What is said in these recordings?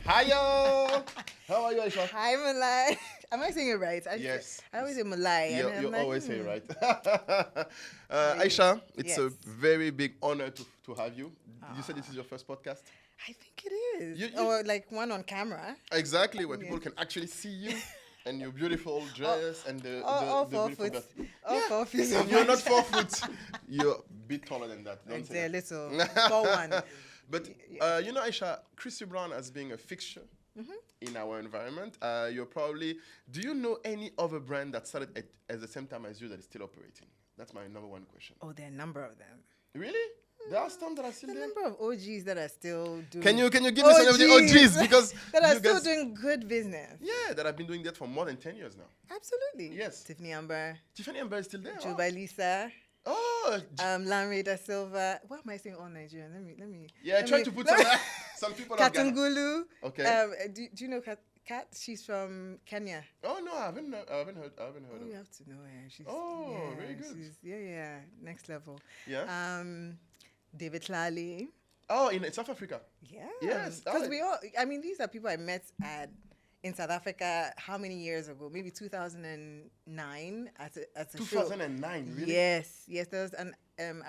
Hiya! How are you, Aisha? Hi, Malai. Am I saying it right? Yes. I always say Malai. You always say it right. Are you? Aisha, it's a Yes. very big honor to have you. You said this is your first podcast? I think it is. You- Or like one on camera. Exactly, where people can actually see you and your beautiful dress and the All the 4 beautiful foot. dress. All 4 feet. And you're not 4 foot. You're a bit taller than that. Don't It's say a that. little. 4'1". But you know, Aisha, Christie Brown as being a fixture in our environment. You're probably. Do you know any other brand that started at the same time as you that is still operating? That's my number one question. Oh, there are a number of them. Really? There are some that are still The there. number of OGs that are still doing. Can you give me some of the OGs because that are you still guys- doing good business? Yeah, that have been doing that for more than 10 years now. Absolutely. Yes. Tiffany Amber, Tiffany Amber is still there. Joe Wow. by Lisa, Oh, Lanre da Silva. What am I saying? All Nigerian. Let me. yeah. Try to put some people. Of Ghana. Katungulu. Okay. Do you know Kat? She's from Kenya. Oh no, I haven't heard Oh, of you her. have to know her. She's, Very good. Yeah, next level. Yeah. David Lally. Oh, in South Africa. Yeah. Yes. Because these are people I met in South Africa how many years ago? Maybe 2009 at a show. 2009, really? Yes. There was an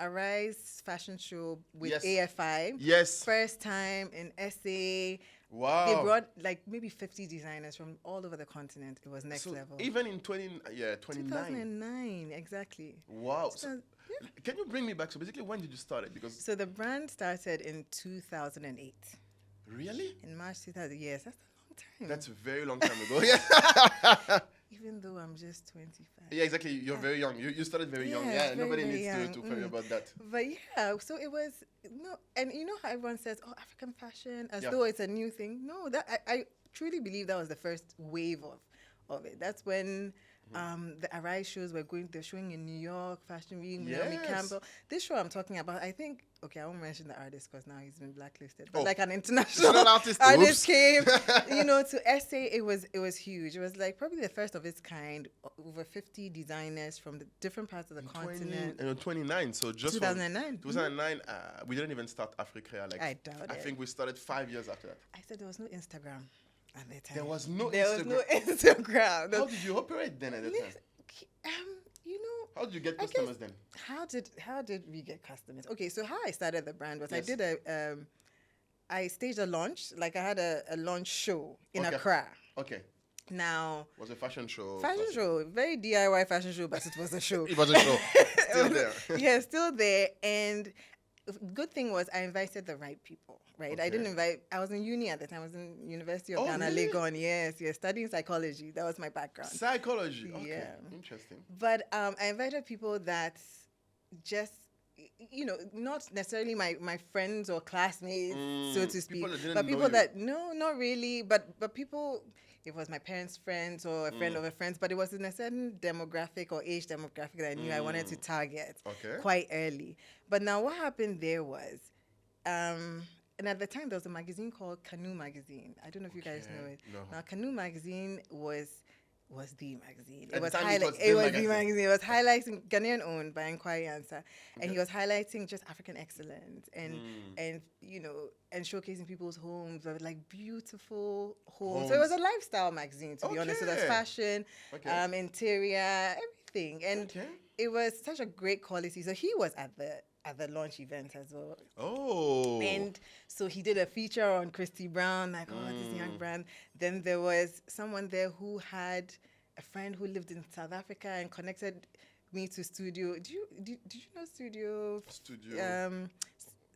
Arise fashion show with Yes. AFI. Yes. First time in SA. Wow. They brought like maybe 50 designers from all over the continent. It was next So level. even in 29. 2009, exactly. Wow. So, So, can you bring me back? So basically, when did you start it? Because so the brand started in 2008. really, In March 2000. Yes, that's a long time. that's a very long time ago. Yeah. Even though I'm just 25. Yeah, exactly. You're very young. You started very young. Yeah, Yeah, very, nobody very needs young. to worry about that. But yeah, so it was and you know how everyone says, "Oh, African fashion," as Yeah. though it's a new thing. No, that I truly believe that was the first wave of it. That's when the Arise shows they're showing in New York, Fashion Week, Naomi Yes. Campbell. This show I'm talking about, I think, okay, I won't mention the artist because now he's been blacklisted. But Oh. like an international International artist, artist oops. came, to SA. It was huge. It was like probably the first of its kind. Over 50 designers from the different parts of the continent. 29. So just 2009. 2009, we didn't even start Africa. Like I doubt I it. think we started 5 years after that. I said there was no Instagram at the time. There was no There Instagram. was no Instagram. How did you operate then at the time? How did you get I guess- customers then? How did we get customers? Okay, so how I started the brand was Yes. I did I staged a launch. Like I had a launch show in Okay. Accra. Okay. Now, Was a fashion show. fashion show, very DIY fashion show, but it was a show. It was a show. Still there. Yeah, still there. And good thing was I invited the right people, right? I Okay. didn't I was in uni at the time. I was in University of Oh, Ghana, really? Legon. Yes, studying psychology. That was my background. Psychology. Okay. Yeah. Interesting. But I invited people that just, not necessarily my friends or classmates, so to speak, people that didn't but know people you. that, no, not really, but people, it was my parents' friends or a friend of a friend, but it was in a certain demographic or age demographic that I knew I wanted to target Okay. quite early. But now what happened there was, and at the time there was a magazine called Canoe Magazine. I don't know if you guys know it. No. Now Canoe Magazine was the magazine. At It was the time, it was it the was the magazine. magazine. It was highlighting Ghanaian owned by Inquiry Answer, and he was highlighting just African excellence and showcasing people's homes, but like beautiful homes. So it was a lifestyle magazine, to be honest. So there's Okay. fashion, Okay. interior, everything, and Okay. it was such a great quality. So he was at the launch event as well. Oh. And so he did a feature on Christie Brown, like, this young brand. Then there was someone there who had a friend who lived in South Africa and connected me to Studio. Did you know Studio?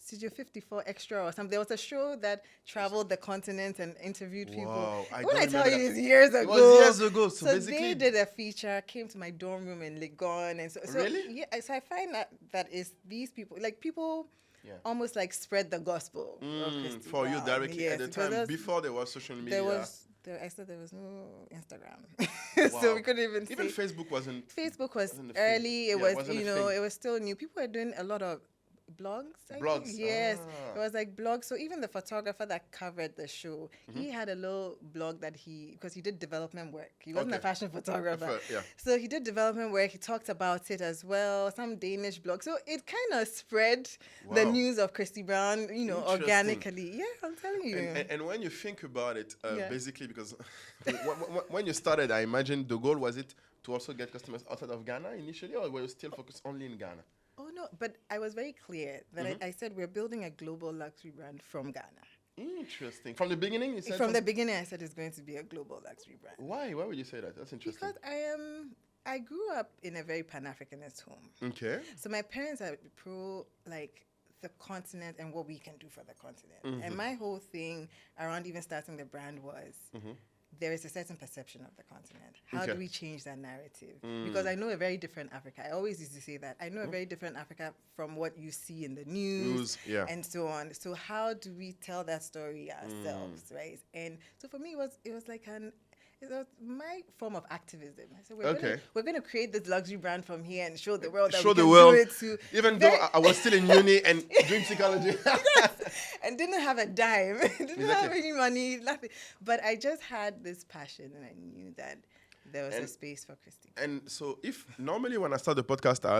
Studio 54 Extra or something. There was a show that traveled the continent and interviewed people. Wow, I When don't I tell remember you that. it's years ago. It was years ago. So So basically, they did a feature, came to my dorm room in Legon, and so Really? yeah. So I find that is these people, like people, Yeah. almost like spread the gospel of Christie for you Brown. directly Yes, at the because time there was- before there was social media. I said there was no Instagram, Wow. so we couldn't even Even say. Facebook wasn't. Facebook was wasn't a thing. early. It Yeah, was wasn't a thing. it was still new. People were doing a lot of blogs. I think. Blogs. Yes, Ah. it was like blogs. So even the photographer that covered the show, he had a little blog that because he did development work. He wasn't a Okay. fashion photographer. Yeah. So he did development work. He talked about it as well. Some Danish blog. So it kind of spread the Wow. news of Christie Brown, Interesting. organically. Yeah, I'm telling you. And when you think about it, Yeah. basically, because when you started, I imagine the goal was it to also get customers outside of Ghana initially, or were you still focused only in Ghana? Oh no, but I was very clear that I said we're building a global luxury brand from Ghana. Interesting. From the beginning, you said From the beginning, I said it's going to be a global luxury brand. Why? Why would you say that? That's interesting. Because I grew up in a very Pan-Africanist home. Okay. So my parents are pro the continent and what we can do for the continent. And my whole thing around even starting the brand was there is a certain perception of the continent. How do we change that narrative? Because I know a very different Africa. I always used to say that. I know a very different Africa from what you see in the news and so on. So how do we tell that story ourselves, right? And so for me, it was like it was my form of activism. I said, we're going to create this luxury brand from here and show the world that we can do it to. Even though I was still in uni and doing psychology. And didn't have a dime. Didn't have any money, nothing. But I just had this passion and I knew that there was a space for Christie. And so if normally when I start the podcast, I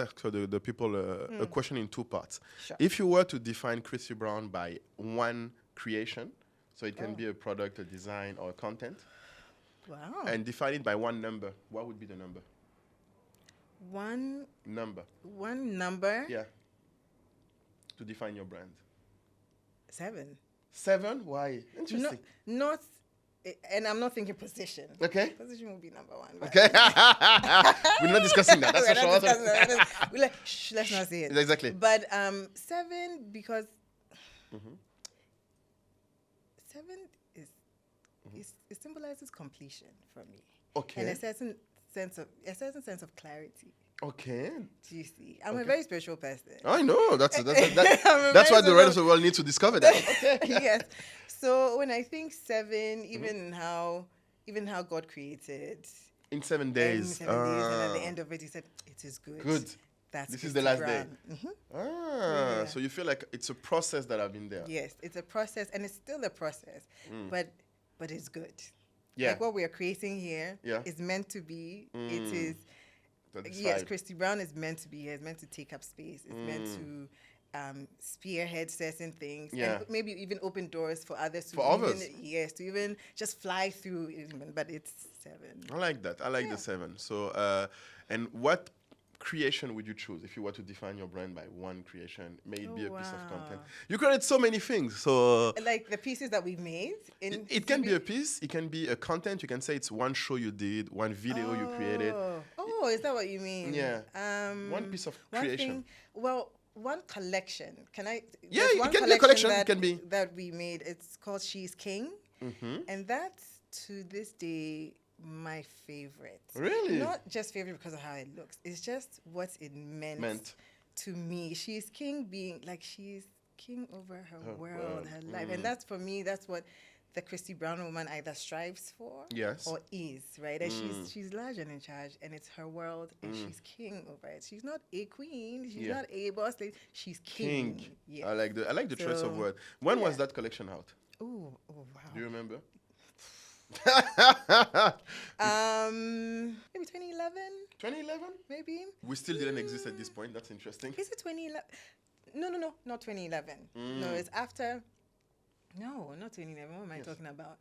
ask the people a question in two parts. Sure. If you were to define Christie Brown by one creation, so it can be a product, a design, or content, wow. and define it by one number, what would be the number? One number. Yeah. To define your brand. 7. 7? Why? Interesting. Not, and I'm not thinking position. Okay. Position will be number 1. Okay. We're not discussing that. That's for sure. Let's not say it. Exactly. But 7 because 7 it symbolizes completion for me. Okay. And a certain sense of clarity. Okay. Do you see? I'm a very spiritual person. I know. That's why the rest of the world needs to discover that. Okay. Yes. So when I think 7, even how God created in 7 days. And at the end of it, He said, "It is good." Good. This is the last day. So you feel like it's a process that I've been there. Yes, it's a process, and it's still a process, but it's good. Yeah. Like what we are creating here is meant to be. It is. Yes, Christie Brown is meant to be here. It's meant to take up space. It's meant to spearhead certain things. And maybe even open doors for others. To even just fly through. But it's 7. I like that. I like the 7. So, and what creation would you choose if you were to define your brand by one creation? May it be a piece of content. You created so many things. So, like the pieces that we've made. It can be a piece. It can be a content. You can say it's one show you did, one video you created. Oh, is that what you mean? Yeah. One piece of creation. One collection. Can I? Yeah, it can be a collection. It can be that we made. It's called She's King, and that's to this day my favorite. Really? Not just favorite because of how it looks. It's just what it meant to me. She's king, being like she's king over her world, her life, and that's for me. That's what the Christie Brown woman either strives for, or is, right? And she's large and in charge, and it's her world, and she's king over it. She's not a queen. She's not a boss. She's king. Yes. I like the choice of word. When was that collection out? Oh wow. Do you remember? Maybe 2011. 2011? Maybe. We still didn't exist at this point. That's interesting. Is it 2011? No, not 2011. No, it's after. No, not 2011. What am I talking about?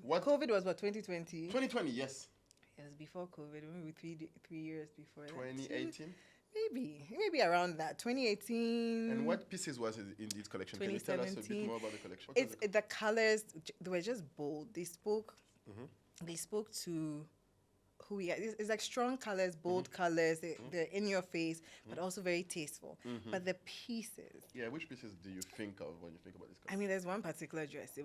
What? COVID was what, 2020? 2020, yes. It was before COVID. Maybe 3 years before. 2018. Maybe around that. 2018. And what pieces was it in this collection? Can you tell us a bit more about the collection? The colors. They were just bold. They spoke. They spoke to who we are. It's like strong colors, bold colors. They're in your face, but also very tasteful. But the pieces. Yeah, which pieces do you think of when you think about this collection? I mean, there's one particular dress. It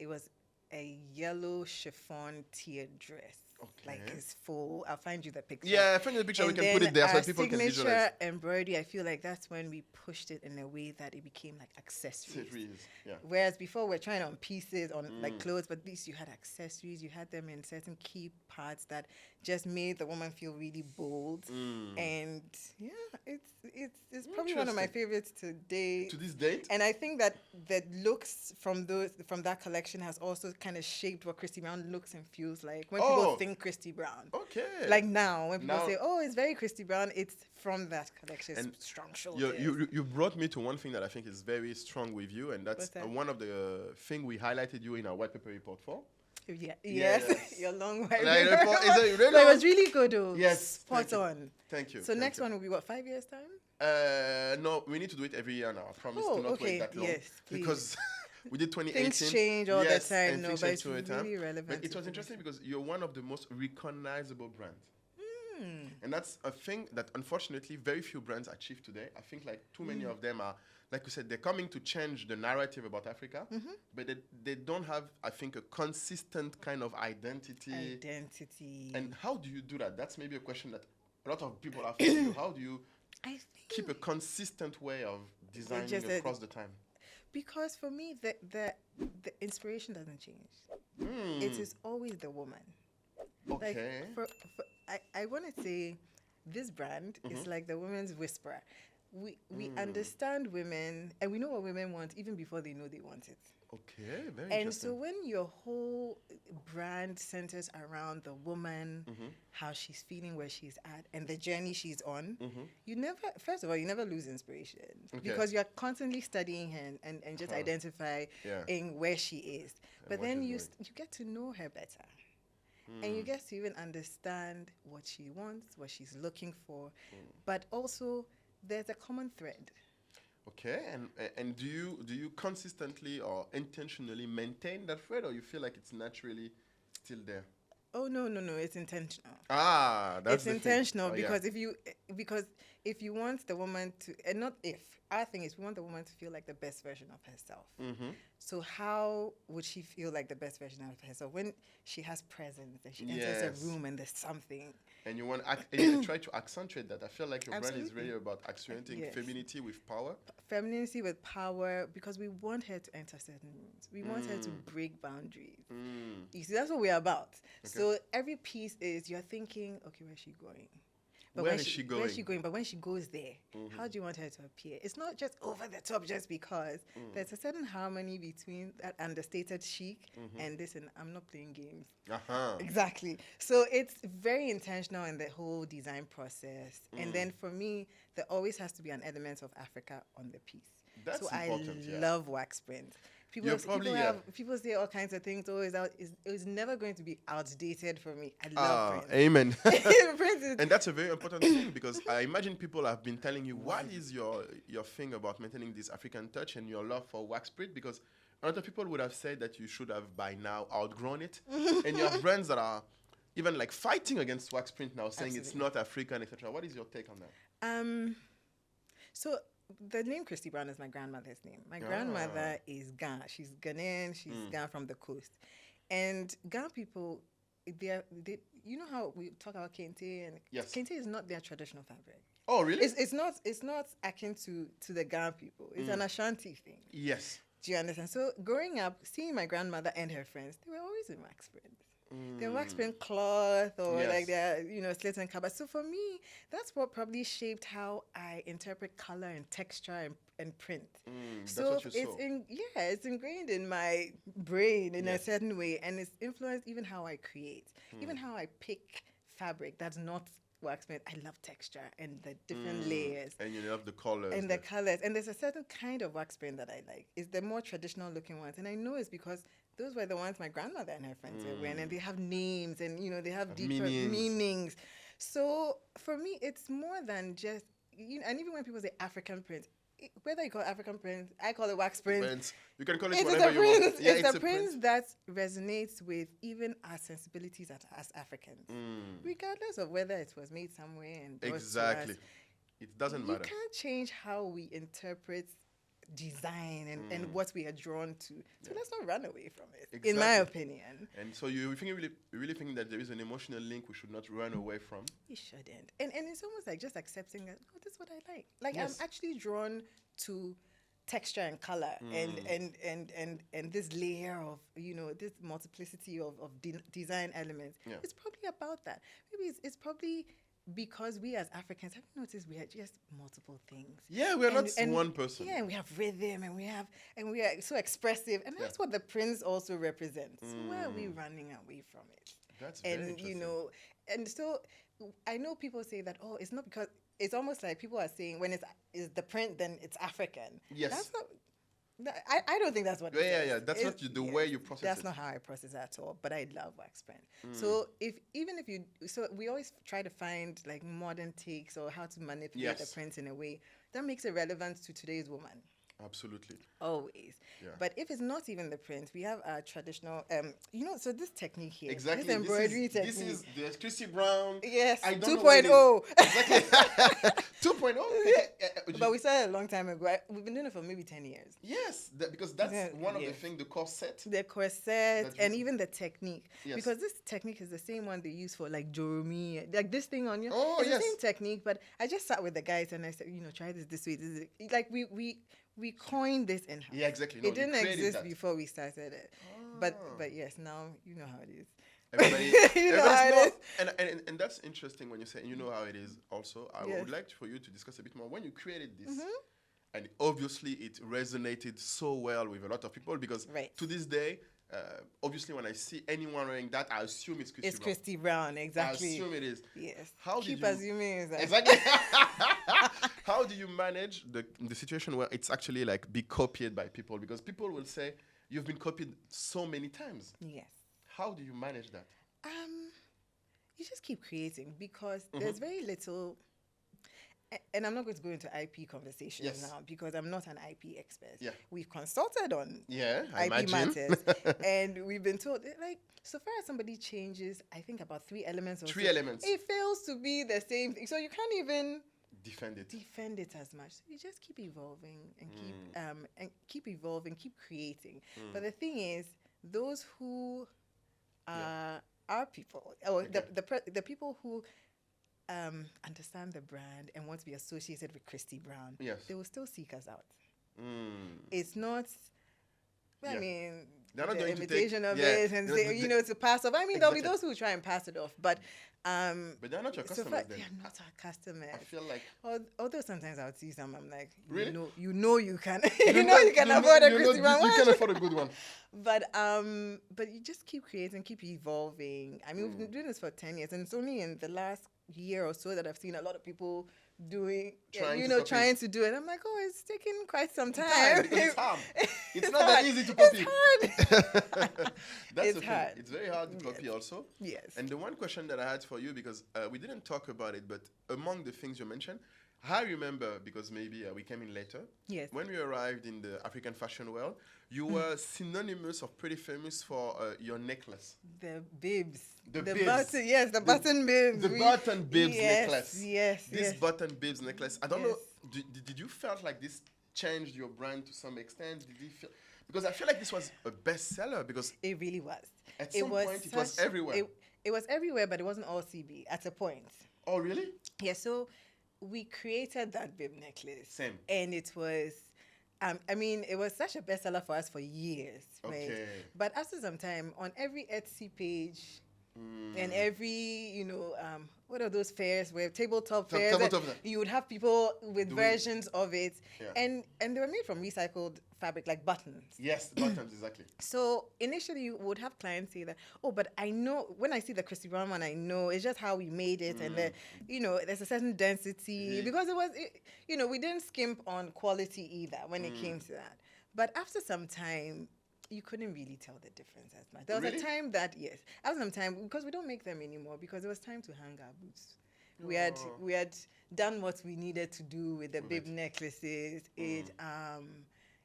was a yellow chiffon tiered dress. Like Okay. it's full. I'll find you the picture. Yeah, find the picture. We And can put then it there so our that people can signature visualize. embroidery, I feel like that's when we pushed it in a way that it became like accessories. Series, yeah. Whereas before we're trying on pieces on like clothes, but these you had accessories, you had them in certain key parts that just made the woman feel really bold. And yeah, it's probably one of my Interesting. favorites today. To this date? And I think that the looks from that collection has also kind of shaped what Christie Brown looks and feels like when Oh. people think Christie Brown. Okay. Like now, when people Now- say, "Oh, it's very Christie Brown," it's from that collection. And It's strong shoulders. You brought me to one thing that I think is very strong with you, and that's What's that? one of the thing we highlighted you in our white paper report for. Yeah, Yes. yes, your long white Like, paper. report- is it really But it long? was really good though. Yes, Spot thank you. on. Thank you. So thank next you. one will be what, 5 years time? No, we need to do it every year now. I promise Oh, to not okay. wait that long. Yes, please. Because we did 2018. Things change all yes, the time, and no, things but change it's all the time. really relevant. But it to was the- interesting because you're one of the most recognizable brands. Hmm. And that's a thing that unfortunately very few brands achieve today. I think like too many of them are, like you said, they're coming to change the narrative about Africa, but they don't have, I think, a consistent kind of identity. Identity. And how do you do that? That's maybe a question that a lot of people have for you. How do you I think keep a consistent way of designing just a- across the time? because for me the inspiration doesn't change. It is always the woman. Okay. Like I want to say this brand is like the women's whisperer. We understand women and we know what women want even before they know they want it. Okay, very And interesting. so when your whole brand centers around the woman, how she's feeling, where she's at, and the journey she's on, you never, first of all, you never lose inspiration Okay. because you're constantly studying her and just identifying Yeah. where she is. But what then she's you get to know her better. And you get to even understand what she wants, what she's looking for. But also, there's a common thread. Okay, and do you consistently or intentionally maintain that thread, or you feel like it's naturally still there? Oh, no, it's intentional. Ah, that's It's the thing. intentional Oh, yeah. because if you want the woman to, and not if, our thing is we want the woman to feel like the best version of herself. So how would she feel like the best version of herself when she has presence and she enters Yes. a room and there's something? And you want and you try to accentuate that. I feel like your brand is Absolutely. really about accentuating Yes. femininity with power. Femininity with power, because we want her to enter certain rooms. We want her to break boundaries. You see, that's what we're about. So every piece is you're thinking, okay, where's she going? But Where when is she Where's she going? going? But when she goes there, how do you want her to appear? It's not just over the top just because. There's a certain harmony between that understated chic and this, and I'm not playing games. Uh-huh. Exactly. So it's very intentional in the whole design process. And then for me, there always has to be an element of Africa on the piece. That's so important, I yeah. love wax print. You're probably, People say all kinds of things. Always out. It's never going to be outdated for me. I love print. Amen. Print is- And that's a very important thing because I imagine people have been telling you what is your thing about maintaining this African touch and your love for wax print, because a lot of people would have said that you should have by now outgrown it. And you have brands that are even like fighting against wax print now, saying it's Absolutely. not African, etc. What is your take on that? So the name Christie Brown is my grandmother's name. My grandmother is Ghana. She's Ghanaian. She's Ghana from the coast. And Ghana people, they you know how we talk about kente, and Yes. kente is not their traditional fabric. Oh, really? It's not akin to the Ghana people. It's an Ashanti thing. Yes. Do you understand? So growing up, seeing my grandmother and her friends, they were always in wax print. They're wax print cloth or Yes. like they're slits and covers. So for me, that's what probably shaped how I interpret color and texture and print. That's So what you saw. it's ingrained in my brain in a Yes. certain way, and it's influenced even how I create, even how I pick fabric that's not wax print. I love texture and the different layers. And you love the colors. And the colors. And there's a certain kind of wax print that I like. It's the more traditional looking ones. And I know it's because those were the ones my grandmother and her friends were wearing. And they have names and, they have deeper meanings. So for me, it's more than just, and even when people say African print, whether you call it African print, I call it wax print. Prints. You can call it It's whatever a you print. want. Yeah, it's a print that resonates with even our sensibilities as Africans, regardless of whether it was made somewhere and brought to us. Exactly. It doesn't You matter. can't change how we interpret design and what we are drawn to. So let's not run away from it, Exactly. in my opinion. And so you really think that there is an emotional link we should not run away from? You shouldn't. And it's almost like just accepting that, oh, this is what I like. Like, Yes. I'm actually drawn to texture and color and this layer of, this multiplicity of design elements. Yeah. It's probably about that. Maybe it's probably because we as Africans, have you noticed we are just multiple things? Yeah, we are not one person. Yeah, and we have rhythm and we are so expressive. And that's what the prince also represents. So why are we running away from it? That's very interesting. And so I know people say that, oh, it's not because, it's almost like people are saying when it's the print, then it's African. Yes. That's not, I don't think that's what it is. Yeah. That's not the way you process That's it. not how I process it at all. But I love wax print. So so we always try to find like modern takes or how to manipulate the print in a way that makes it relevant to today's woman. Absolutely. Always. Yeah. But if it's not even the print, we have our traditional, so this technique here. Exactly. This embroidery technique. This is the Christie Brown. Yes, I don't 2.0. know exactly. 2.0. But we started a long time ago. We've been doing it for maybe 10 years. Yes, because that's one of the things, the corset. The corset and even the technique. Yes. Because this technique is the same one they use for like Joromi. Like this thing on you. Oh, it's yes. the same technique, but I just sat with the guys and I said, try this way. This is like we coined this in-house. Yeah, exactly. No, it didn't you created exist that. before we started it. But yes, now you know how it is. Everybody knows. And that's interesting when you say you know how it is also. I would like for you to discuss a bit more. When you created this, and obviously it resonated so well with a lot of people because to this day, obviously when I see anyone wearing that, I assume it's Christie Brown. It's Christie Brown, exactly. I assume it is. Yes. Keep assuming is that. Exactly. How do you manage the situation where it's actually like be copied by people? Because people will say, you've been copied so many times. Yes. How do you manage that? You just keep creating because there's very little, and I'm not going to go into IP conversations now because I'm not an IP expert. Yeah. We've consulted on I IP imagine. matters and we've been told, like, so far as somebody changes, I think about 3 elements or so, elements. it fails to be the same thing. So you can't even defend it as much. So you just keep evolving and keep evolving, keep creating. But the thing is, those who are people, or the people who understand the brand and want to be associated with Christie Brown, they will still seek us out. It's not, I mean, they're not the going imitation to of it and say, to pass off. I mean, there'll be those who try and pass it off, but they're not your customers then. They are not our customers. I feel like, although sometimes I would see some, I'm like, really? you can, you can afford a Christie Brown. You can afford a good one. But you just keep creating, keep evolving. I mean, we've been doing this for 10 years, and it's only in the last year or so that I've seen a lot of people trying to do it. I'm like, oh, it's taking quite some time. It's hard. It's not that easy to copy. It's hard. That's the thing. It's very hard to copy also. Yes. And the one question that I had for you, because we didn't talk about it, but among the things you mentioned, I remember, because maybe we came in later, when we arrived in the African fashion world, you were synonymous of pretty famous for your necklace. The bibs. The bibs. Button, yes, the button bibs. The button bibs necklace. Yes, This button bibs necklace. I don't know, did you felt like this changed your brand to some extent? Did you feel... Because I feel like this was a bestseller because... It really was. At some point, it was everywhere. It was everywhere, but it wasn't all CB at a point. Oh, really? Yeah, so we created that bib necklace. Same. And it was... I mean, it was such a bestseller for us for years, right? Okay. But after some time, on every Etsy page and every, what are those fairs where tabletop fairs? You would have people with versions of it, and they were made from recycled fabric, like buttons. Yes, buttons, exactly. So initially, you would have clients say that, oh, but I know when I see the Christie Brown one, I know it's just how we made it, and there's a certain density because it was, we didn't skimp on quality either when it came to that. But after some time, you couldn't really tell the difference as much. There was a time that, after some time, because we don't make them anymore, because it was time to hang our boots. We had done what we needed to do with the bib necklaces.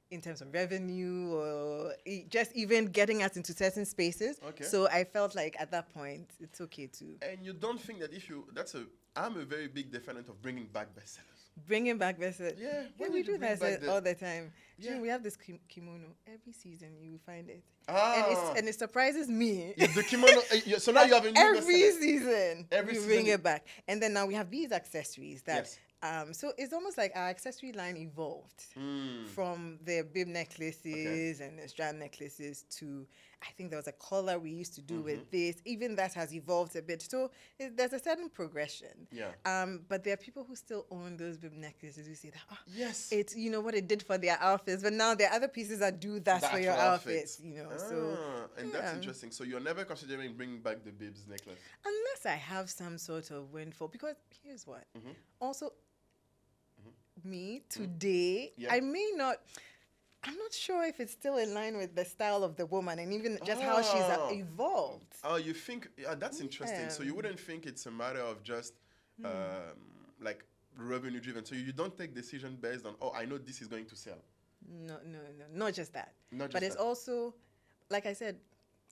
In terms of revenue or just even getting us into certain spaces. Okay. So I felt like at that point, it's okay to. And you don't think that I'm a very big defendant of bringing back bestsellers. Bringing back versus. Yeah, Yeah, when we did you do bring that back the- all the time. Yeah. Yeah. We have this kimono. Every season you will find it. Ah. And it surprises me. The kimono. So now you have a new Every bestseller. season, Every we season bring you- it back. And then now we have these accessories that Yes. so it's almost like our accessory line evolved from the bib necklaces and the strand necklaces to, I think there was a collar we used to do with this. Even that has evolved a bit. So there's a certain progression. Yeah. But there are people who still own those bib necklaces who say that, oh, Yes. it's, you know, what it did for their outfits. But now there are other pieces that do that The for your actual outfits, you know. So And that's interesting. So you're never considering bringing back the bibs necklace. unless I have some sort of windfall, because here's what. Also, me today, Yeah. I'm not sure if it's still in line with the style of the woman and even just how she's evolved. Oh, you think that's interesting. So you Yeah. wouldn't think it's a matter of just like revenue driven. So you don't take decision based on, oh, I know this is going to sell. No, not just that. Not just But it's that. also, like I said,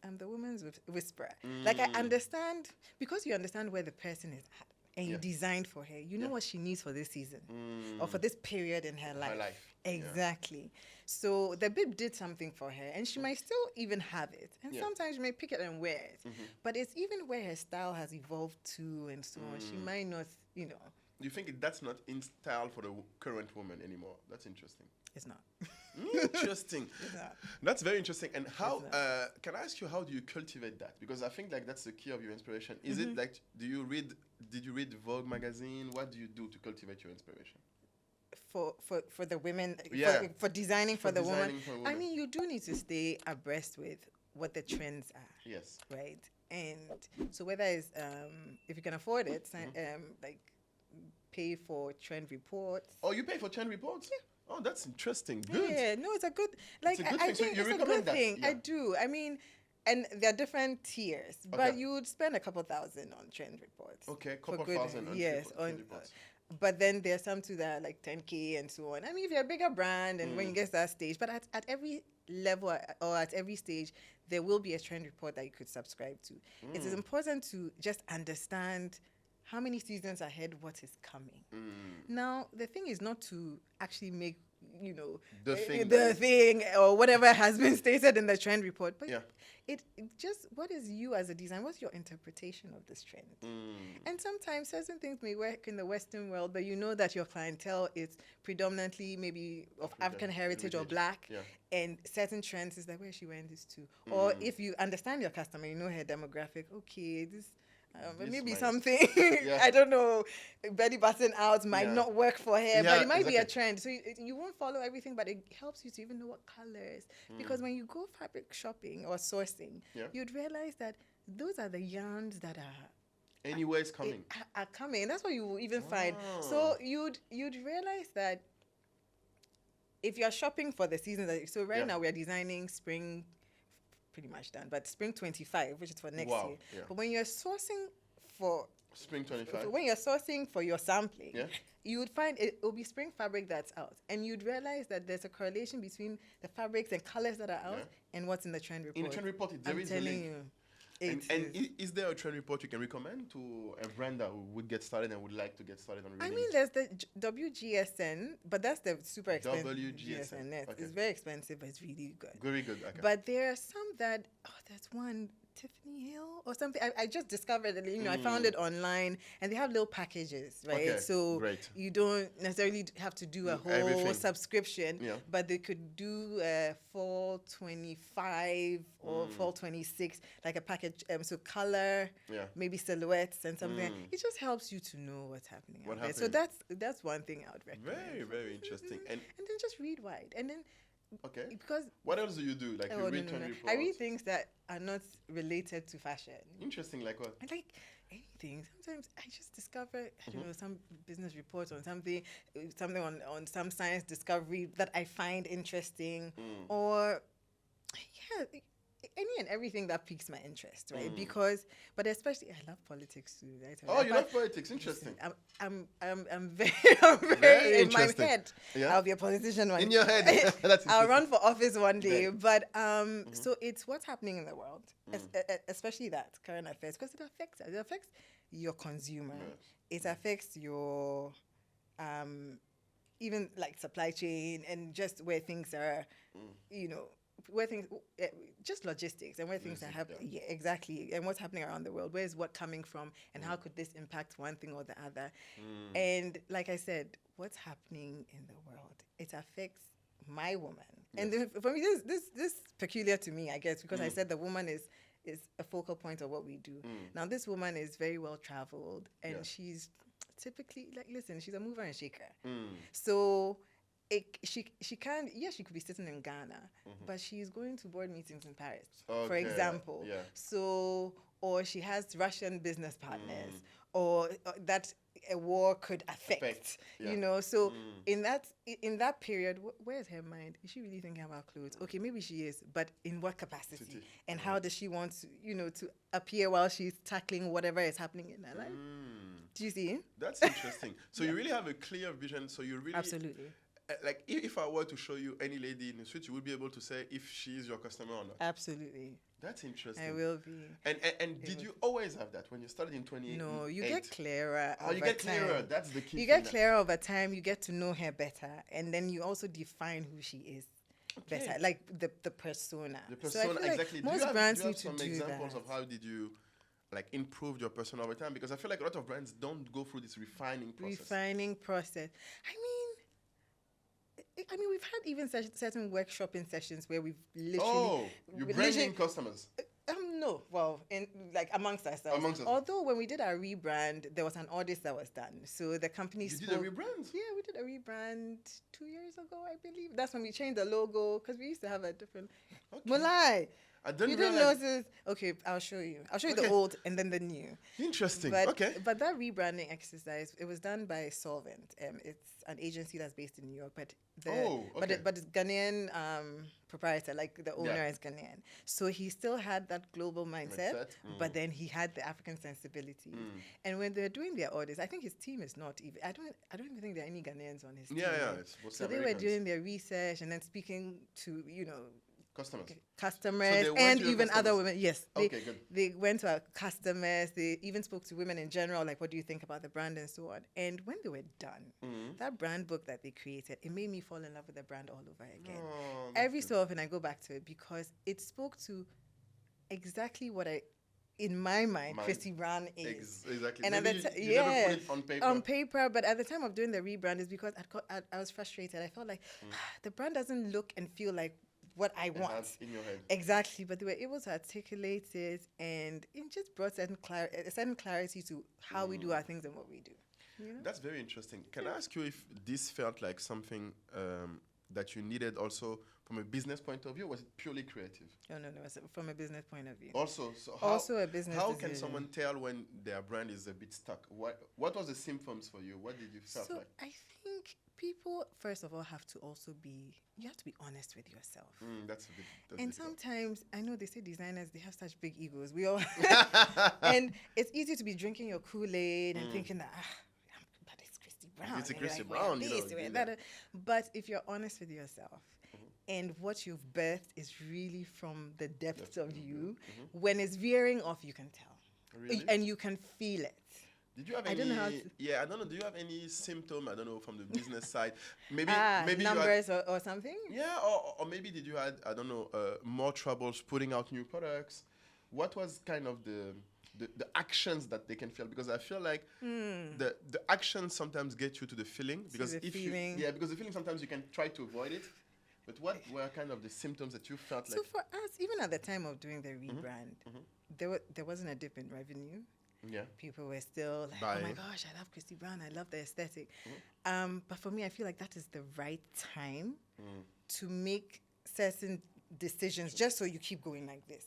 I'm the woman's whisperer. Like I understand, because you understand where the person is at and you designed for her, you know what she needs for this season or for this period in her life. Exactly. So the bib did something for her and she might still even have it. And sometimes she may pick it and wear it. But it's even where her style has evolved to and so on. She might not, you know. You think that's not in style for the current woman anymore? That's interesting. It's not. Interesting. It's not. That's very interesting. And how It's can I ask you, how do you cultivate that? Because I think like that's the key of your inspiration. Is it like did you read Vogue magazine? What do you do to cultivate your inspiration? For the women, Yeah. for designing for the woman. designing for I women. mean, you do need to stay abreast with what the trends are. Yes. Right. And so whether it's if you can afford it, like pay for trend reports. Oh, you pay for trend reports? Yeah. Oh, that's interesting. Good. Yeah, no, it's a good, like, It's a good I thing. So think you it's a recommend good that? thing. Yeah. I do. I mean, and there are different tiers, but Okay. you would spend a couple thousand on trend reports. Okay, for couple good- thousand on yes, trend reports. but then there's some to that like 10K and so on. I mean, if you're a bigger brand and when you get to that stage, but at every level or at every stage, there will be a trend report that you could subscribe to. It is important to just understand how many seasons ahead what is coming. Now, the thing is not to actually make, you know, The thing the that- thing or whatever has been stated in the trend report, but Yeah. it just, what is you as a designer? What's your interpretation of this trend? And sometimes certain things may work in the Western world, but you know that your clientele is predominantly maybe of African heritage or black, Yeah. and certain trends is like, where is she wearing this to? Or if you understand your customer, you know her demographic, okay, this This maybe might- something, Yeah. I don't know, belly button out might Yeah. not work for her, Yeah, but it might be a exactly. trend. So you won't follow everything, but it helps you to even know what colors. Because when you go fabric shopping or sourcing, Yeah. you'd realize that those are the yarns that are Anywhere it's coming. are coming. That's what you will even find. So you'd realize that if you're shopping for the season, so right now we are designing spring, pretty much done, but spring 25, which is for next Wow, year. yeah. But when you're sourcing for Spring 25. when you're sourcing for your sampling, Yeah. you would find it will be spring fabric that's out, and you'd realize that there's a correlation between the fabrics and colors that are out and what's in the trend report. In the trend report, there I'm is a telling link. you. And, It and is. is there a trend report you can recommend to a brand that would get started and would like to get started on I reading? mean, there's the WGSN, but that's the super expensive. WGSN, yes. okay. It's very expensive, but it's really good. Very good. Okay. But there are some that, there's one, Tiffany Hill or something. I just discovered it, I found it online, and they have little packages, right? Okay, So great. you don't necessarily have to do a whole Everything. subscription, Yeah. but they could do fall 25 or fall 26, like a package. So color, Yeah. maybe silhouettes and something. It just helps you to know what's happening What out there. So happening. that's one thing I would recommend. Very, very interesting. And And then just read wide. And then okay. because What else do you do? Like you read trend reports? I read things that are not related to fashion. Interesting. Like what? I like anything. Sometimes I just discover, I don't know, some business reports on something on some science discovery that I find interesting, or any and everything that piques my interest, right? Because, but especially I love politics too. Right? Oh, you love politics. Interesting. I'm very in my interesting. head. Yeah. I'll be a politician one In your head. That's I'll interesting. run for office one day, Right. but so it's what's happening in the world, especially that current affairs, because it affects us. It affects your consumer. Yes. It affects your even like supply chain and just where things are, where things, just logistics and where things are happening. Yeah, exactly. And what's happening around the world. Where is what coming from and how could this impact one thing or the other? And like I said, what's happening in the world, it affects my woman. And for me, this peculiar to me, I guess, because I said the woman is a focal point of what we do. Now, this woman is very well traveled and she's typically like, listen, she's a mover and shaker. So she can, she could be sitting in Ghana, but she's going to board meetings in Paris, for example. So, or she has Russian business partners, or that a war could affect. So in that period, where's her mind? Is she really thinking about clothes? Okay, maybe she is, but in what capacity? And how does she want to, to appear while she's tackling whatever is happening in her life? Do you see? That's interesting. So you really have a clear vision. So you really absolutely. Like if I were to show you any lady in the street, you would be able to say if she is your customer or not. Absolutely. That's interesting. I will be. And did you always have that when you started in 2018? No, you get clearer. Oh, you get clearer. That's the key. You get clearer over time. You get to know her better, and then you also define who she is better, like the persona. The persona, so exactly. Like most brands need to do that. Do you have some examples of how did you like improved your persona over time? Because I feel like a lot of brands don't go through this refining process. I mean, we've had even certain workshopping sessions where we've literally... Oh, you're branding customers. No, well, amongst ourselves. Although when we did our rebrand, there was an audit that was done. So the company did a rebrand? Yeah, we did a rebrand 2 years ago, I believe. That's when we changed the logo, because we used to have a different... Okay. Mulai! I didn't notice. Okay, I'll show you. I'll show you the old and then the new. Interesting. But that rebranding exercise, it was done by Solvent. It's an agency that's based in New York, but it's Ghanaian proprietor, like the owner is Ghanaian. So he still had that global mindset, but then he had the African sensibility. And when they're doing their audits, I think his team is not even. I don't even think there are any Ghanaians on his team. So they were doing their research and then speaking to customers and even other women. Yes. They went to our customers. They even spoke to women in general, like, what do you think about the brand and so on. And when they were done, that brand book that they created, it made me fall in love with the brand all over again. Every so often I go back to it because it spoke to exactly what in my mind, Christie Brown is. Exactly. And maybe you never put it on paper. But at the time of doing the rebrand, is because I was frustrated. I felt like the brand doesn't look and feel like what I want in your head. Exactly, but they were able to articulate it, and it just brought certain clarity to how we do our things and what we do. That's very interesting. Can I ask you if this felt like something that you needed also from a business point of view, or was it purely creative? No, it's from a business point of view. Also a business How decision. can someone tell when their brand is a bit stuck? What was the symptoms for you? What did you feel like? I think people, first of all, have to be honest with yourself. That's and difficult. Sometimes, I know they say designers, they have such big egos. We all, and it's easy to be drinking your Kool-Aid and thinking that, but it's Christie Brown. It's a Christie Brown, But if you're honest with yourself, and what you've birthed is really from the depths of you, when it's veering off, you can tell. Really? And you can feel it. Did you have any? I don't know. Do you have any symptom? I don't know, from the business side. Maybe numbers or something. Yeah, or maybe did you had more troubles putting out new products? What was kind of the actions that they can feel? Because I feel like the actions sometimes get you to the feeling. Because because the feeling sometimes you can try to avoid it. But what were kind of the symptoms that you felt like? So for us, even at the time of doing the rebrand, there wasn't a dip in revenue. Yeah. People were still like, oh my gosh, I love Christie Brown. I love the aesthetic. But for me, I feel like that is the right time to make certain decisions just so you keep going like this.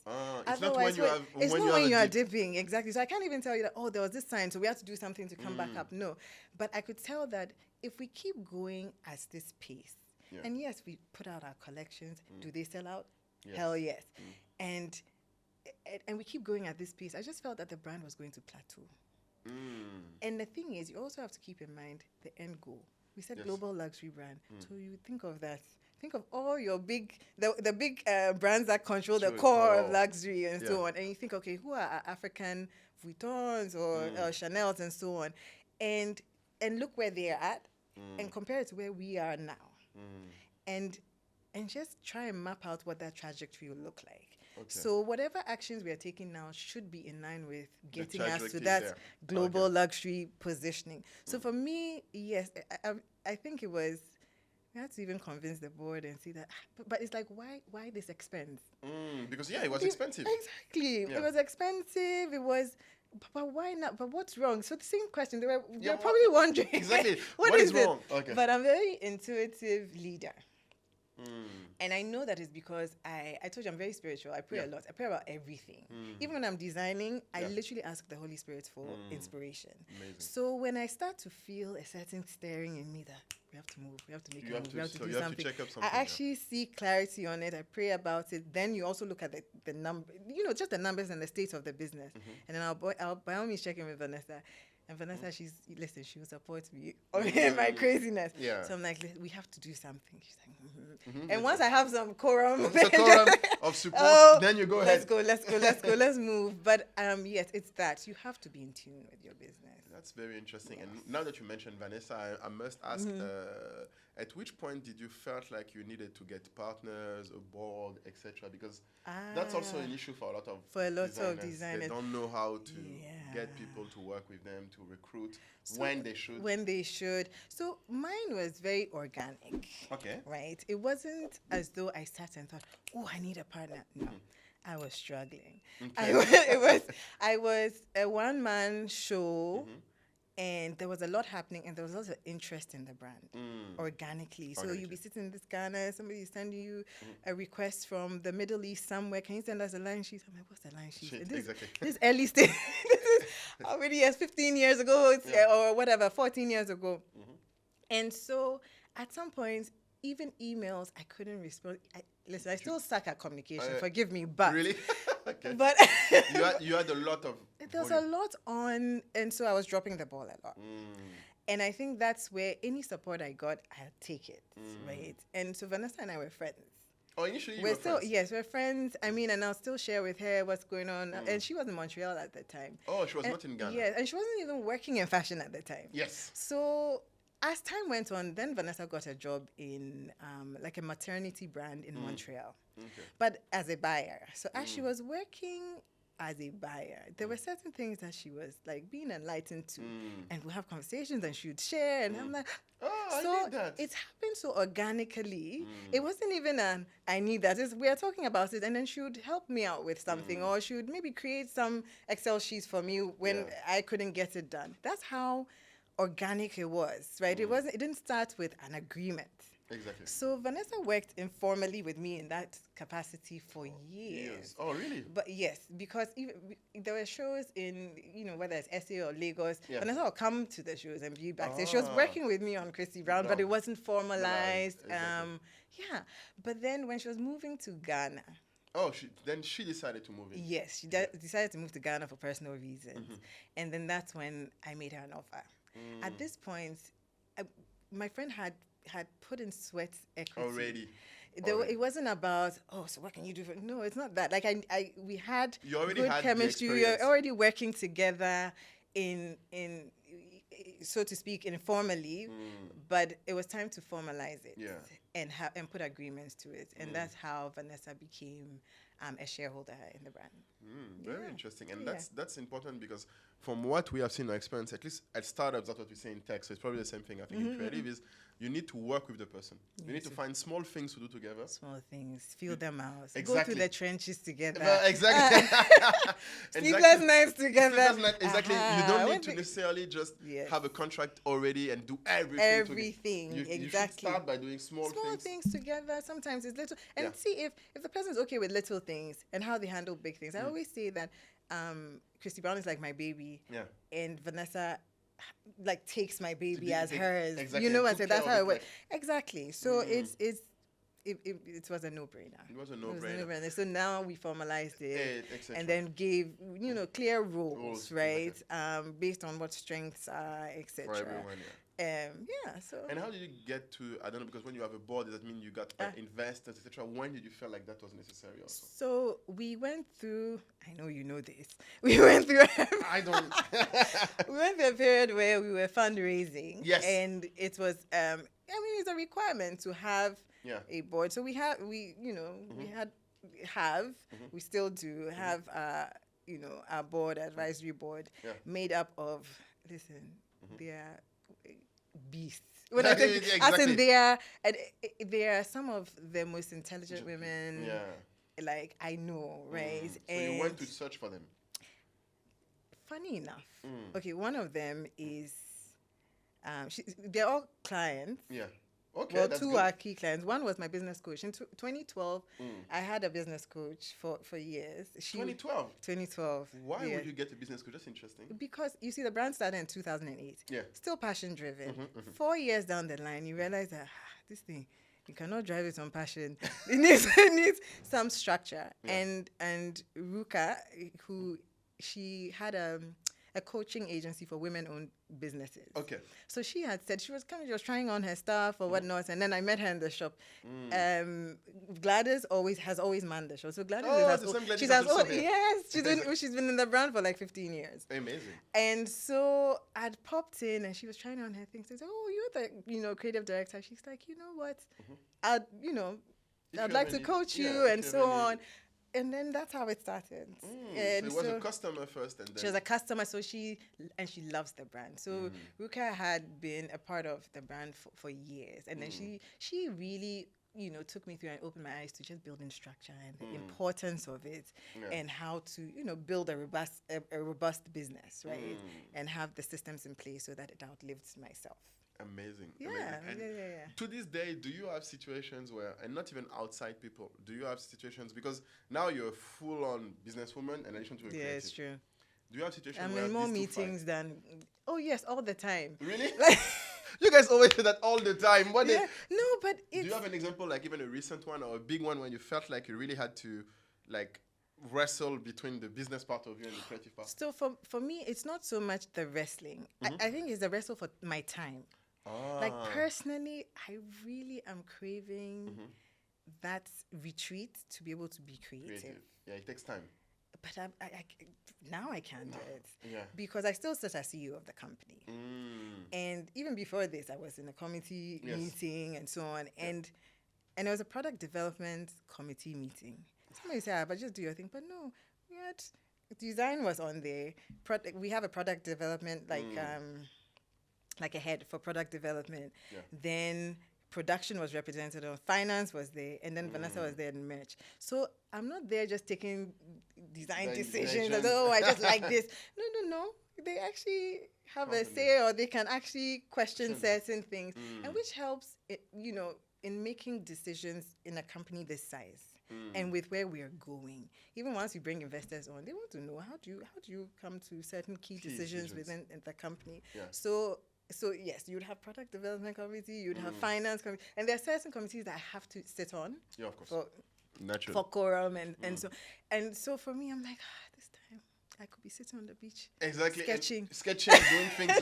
It's not when you are dipping. Exactly. So I can't even tell you that, there was this sign, so we have to do something to come back up. No. But I could tell that if we keep going at this pace, and yes, we put out our collections, do they sell out? Yes. Hell yes. And we keep going at this pace. I just felt that the brand was going to plateau. And the thing is, you also have to keep in mind the end goal. We said global luxury brand. So you think of that. Think of all your big brands that control the core of luxury and so on. And you think, okay, who are our African Vuittons or Chanels and so on? And look where they are at and compare it to where we are now, and just try and map out what that trajectory will look like. Okay. So whatever actions we are taking now should be in line with getting us to that global luxury positioning. So for me, yes, I think it was, I had to even convince the board and see that, but it's like, why this expense? Because it was expensive. Exactly. Yeah. It was expensive. It was, but why not? But what's wrong? So the same question, they're probably wondering. Exactly. what is wrong? Okay. But I'm a very intuitive leader. And I know that is because I told you I'm very spiritual. I pray a lot. I pray about everything. Even when I'm designing, I literally ask the Holy Spirit for inspiration. Amazing. So when I start to feel a certain stirring in me that we have to move, we have to make a move, we have to do something, to check up something, I actually see clarity on it. I pray about it. Then you also look at the number, just the numbers and the state of the business. And then I'll by all means check in with Vanessa. And Vanessa, she will support me in my craziness. Yeah. So I'm like, we have to do something. She's like, And once I have some quorum of support, then you go ahead. Let's move. But yes, it's that. You have to be in tune with your business. That's very interesting. Yes. And now that you mentioned Vanessa, I must ask, at which point did you felt like you needed to get partners, a board, etc.? Because that's also an issue for a lot of designers. They don't know how to get people to work with them, to recruit when they should. So mine was very organic. Okay. Right? It wasn't as though I sat and thought, oh, I need a partner. No. I was struggling. Okay. I was a one-man show. And there was a lot happening, and there was also interest in the brand organically. So you'd be sitting in this Ghana, somebody send you a request from the Middle East somewhere. Can you send us a line sheet? I'm like, what's the line sheet? This early stage. This is how many years? 15 years ago, or whatever, 14 years ago. And so at some point, even emails, I couldn't respond. I still suck at communication. Forgive me, but really, okay. But you had a lot of. There was a lot on, and so I was dropping the ball a lot. And I think that's where any support I got, I'll take it, right? And so Vanessa and I were friends. Oh, initially we're still friends? Yes, we're friends. I mean, and I'll still share with her what's going on. And she was in Montreal at the time. Oh, she was not in Ghana. Yeah, and she wasn't even working in fashion at the time. Yes. So as time went on, then Vanessa got a job in like a maternity brand in Montreal, but as a buyer. So as she was working as a buyer, there were certain things that she was like being enlightened to, and we'll have conversations and she would share, and I'm like, I need that. It's happened so organically. It wasn't even I need that. We are talking about it, and then she would help me out with something, or she would maybe create some Excel sheets for me when I couldn't get it done. That's how organic it was, right? It didn't start with an agreement. Exactly. So Vanessa worked informally with me in that capacity for years. Oh, really? But yes, because there were shows in, whether it's SA or Lagos, Vanessa would come to the shows and be backstage. She was working with me on Christie Brown, but it wasn't formalized. Exactly. But then when she was moving to Ghana, she decided to move in. Yes, she decided to move to Ghana for personal reasons. And then that's when I made her an offer. At this point, my friend had put in sweat equity. Already. It wasn't about, so what can you do? No, it's not that. Like we had good chemistry. We were already working together in so to speak, informally, but it was time to formalize it and put agreements to it. And that's how Vanessa became a shareholder in the brand. Very interesting. And that's important because from what we have seen or experienced, at least at startups, that's what we say in tech, so it's probably the same thing I think in creative is you need to work with the person. You need to find small things to do together. Small things. Feel them out. Exactly. Go through the trenches together. Exactly. Sleepless nights together. Exactly. You don't need to necessarily just have a contract already and do everything. You should start by doing small things together. Sometimes it's little. And see if the person's okay with little things and how they handle big things. I always say that Christie Brown is like my baby. Yeah. And Vanessa like takes my baby as hers. Exactly. That's how it works. Exactly. So it was a no-brainer. It was a no-brainer. So now we formalized it and then gave clear roles, right? Based on what strengths are, etc. So. And how did you get to, I don't know, because when you have a board, does that mean you got investors, etc.? When did you feel like that was necessary also? So we went through, I know you know this, we went through I don't. we went through a period where we were fundraising. Yes. And it was, it's a requirement to have a board. So we had, we still do have, our board, advisory board, made up of, they are beasts. When I think, as in they are some of the most intelligent women, like I know, right? So you went to search for them. Funny enough, okay, one of them is, they're all clients. Yeah. Okay, well, that's two good. are key clients. One was my business coach. In 2012, I had a business coach for years. 2012? 2012. Why would you get a business coach? That's interesting. Because, you see, the brand started in 2008. Yeah. Still passion-driven. 4 years down the line, you realize that this thing, you cannot drive it on passion. It needs some structure. Yeah. And Ruka, she had a coaching agency for women-owned businesses. Okay. So she had said she was trying on her stuff or whatnot, and then I met her in the shop. Gladys has always manned the shop. So Gladys she's been in the brand for like 15 years. Amazing. And so I'd popped in, and she was trying on her things. I said, "Oh, you're the creative director." She's like, "You know what? I'd like to coach you," and so on. And then that's how it started. And so it was a customer first, and then she was a customer. So she loves the brand. So Ruka had been a part of the brand for years, and then she really took me through and opened my eyes to just building structure and the importance of it, and how to build a robust business, right, and have the systems in place so that it outlived myself. Amazing. Yeah, amazing. And to this day, do you have situations where, and not even outside people, do you have situations, because now you're a full-on businesswoman in addition to a creative. Yeah, it's true. Do you have situations I'm where in more meetings than, yes, all the time. Really? You guys always do that all the time. But do you have an example, like even a recent one or a big one, when you felt like you really had to, like, wrestle between the business part of you and the creative part? So for me, it's not so much the wrestling. I think it's the wrestle for my time. Like personally, I really am craving that retreat to be able to be creative. Yeah, it takes time. But now I can't do it. Yeah. Because I still sit as CEO of the company. And even before this, I was in a committee meeting and so on. And it was a product development committee meeting. Somebody said, but just do your thing. But no, design was on there. We have a product development, like a head for product development. Yeah. Then production was represented, or finance was there, and then Vanessa was there in merch. So I'm not there just taking design decisions. I just like this. No. They actually have a say, or they can actually question certain things, and which helps, in making decisions in a company this size. And with where we are going, even once you bring investors on, they want to know how do you come to certain key decisions within the company. Yeah. So yes, you'd have product development committee, you'd have finance committee, and there are certain committees that I have to sit on. Yeah, of course. For quorum and so for me, I'm like, this time I could be sitting on the beach, sketching, doing things,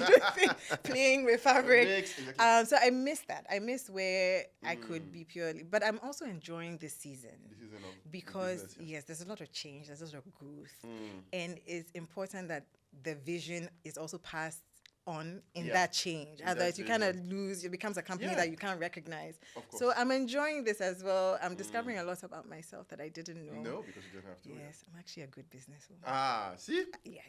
playing with fabric. Exactly. So I miss that. I miss where I could be purely, but I'm also enjoying this season. Because business, there's a lot of change, there's a lot of growth, and it's important that the vision is also passed on in that change. Otherwise, you kind of lose. It becomes a company that you can't recognize. So I'm enjoying this as well. I'm discovering a lot about myself that I didn't know. No, because you don't have to. Yes, I'm actually a good businesswoman. See? Yeah.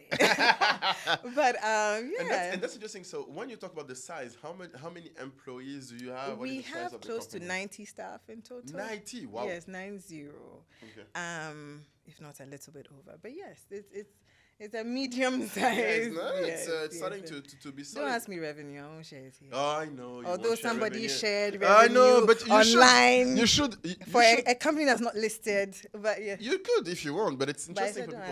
But And that's interesting. So when you talk about the size, how many employees do you have? We have close to 90 staff in total. 90? Wow. Yes, 90. Okay. If not a little bit over. But yes, it's a medium size. It's starting to be solid. Don't ask me revenue. I won't share it here. Oh, I know. Although somebody shared revenue I know, but online. You should. For a company that's not listed. But yeah. You could if you want, but it's interesting for people.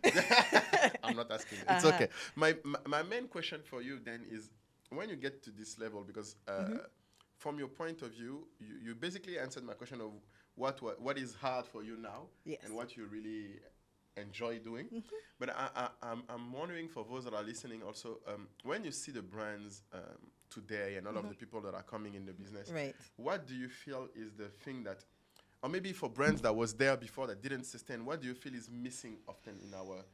Don't ask me. I'm not asking. It's okay. My main question for you then is, when you get to this level, because from your point of view, you basically answered my question of what is hard for you now, and what you really enjoy doing. But I'm wondering for those that are listening also, when you see the brands today and all of the people that are coming in the business, Right. what do you feel is the thing that, or maybe for brands that was there before that didn't sustain, what do you feel is missing often in our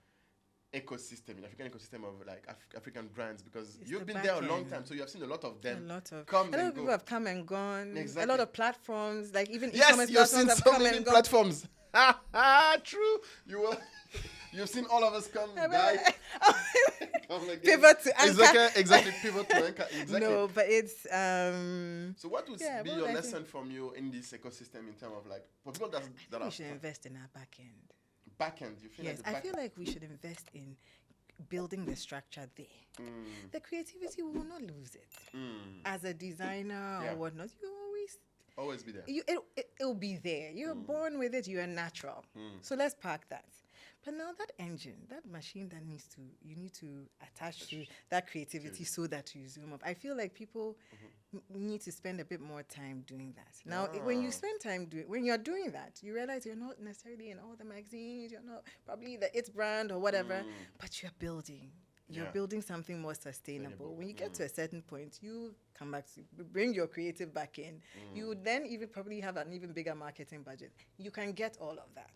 ecosystem, in African ecosystem of like African brands? Because It's you've the been back there a long end. time, so you have seen a lot of them A lot of come and people go. have come and gone. Exactly. A lot of platforms, like even Yes, e-commerce you've seen platforms have so come many and gone. platforms. True. You've seen all of us come, die, come again. Pivot to Anka. Exactly. Pivot to Anka. Exactly. No, but it's So what would yeah, be what your would I lesson from you in this ecosystem in terms of like for people that we are should invest in our back end. back end? You feel Yes, like the I back feel like we should invest in building the structure there. The creativity, we will not lose it. As a designer Yeah. or whatnot, you always be there. it'll be there. You're born with it. You're natural. So let's park that. But now that engine, that machine that you need to attach to that creativity so that you zoom up. I feel like people need to spend a bit more time doing that. Now, when you spend time when you're doing that, you realize you're not necessarily in all the magazines. You're not probably the It's brand or whatever, but you're building. You're building something more sustainable. When you get to a certain point, you come back to bring your creative back in. You would then even probably have an even bigger marketing budget. You can get all of that.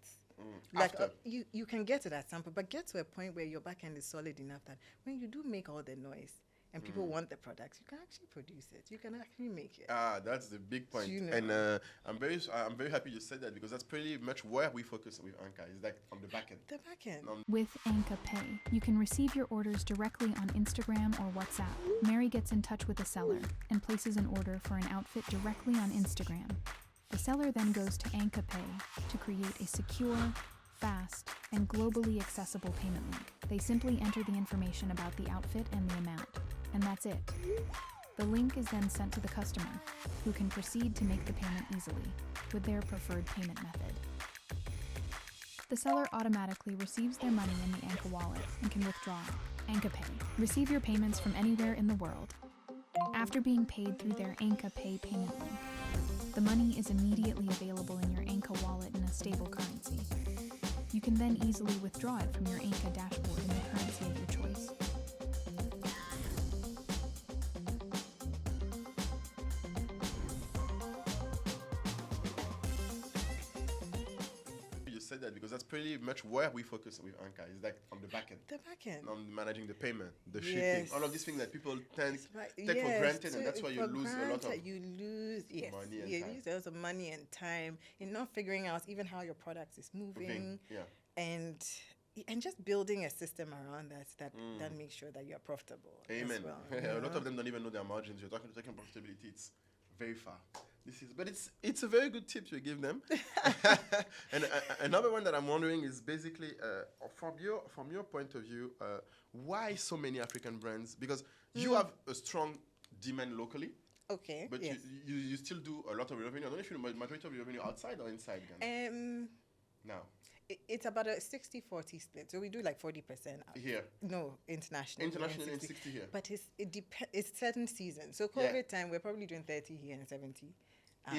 Like you can get it at some point, but get to a point where your back end is solid enough that when you do make all the noise and people want the products, you can actually produce it. You can actually make it. That's the big point. You know. And I'm very happy you said that because that's pretty much where we focus with Anka. Is like on the back end. The back end. With Anka Pay, you can receive your orders directly on Instagram or WhatsApp. Mary gets in touch with the seller and places an order for an outfit directly on Instagram. The seller then goes to Anka Pay to create a secure, fast, and globally accessible payment link. They simply enter the information about the outfit and the amount, and that's it. The link is then sent to the customer, who can proceed to make the payment easily with their preferred payment method. The seller automatically receives their money in the Anka wallet and can withdraw it. Anka Pay. Receive your payments from anywhere in the world. After being paid through their Anka Pay payment link, the money is immediately available in your Anka wallet in a stable currency. You can then easily withdraw it from your Anka dashboard in the currency of your choice. You said that because that's pretty much where we focus with Anka. Is like on the back end. The back end. On managing the payment, the shipping, Yes. all of these things that people take Yes, for granted, and so that's why you for lose a lot of you lose money and you time. lose a lot of money and time in not figuring out even how your product is moving. Yeah. and just building a system around that makes sure that you're profitable. Amen. As well, A lot of them don't even know their margins. You're talking profitability. It's very far. But it's a very good tip you give them. And another one that I'm wondering is basically from your point of view, why so many African brands? Because you have a strong demand locally. Okay. But yes. you still do a lot of revenue. I don't know if you do majority of your revenue outside or inside Ghana. Now. It's about a 60-40 split. So we do like 40% out. Here. No, internationally. Internationally and 60 here. But it's certain seasons. So COVID time, we're probably doing 30 here and 70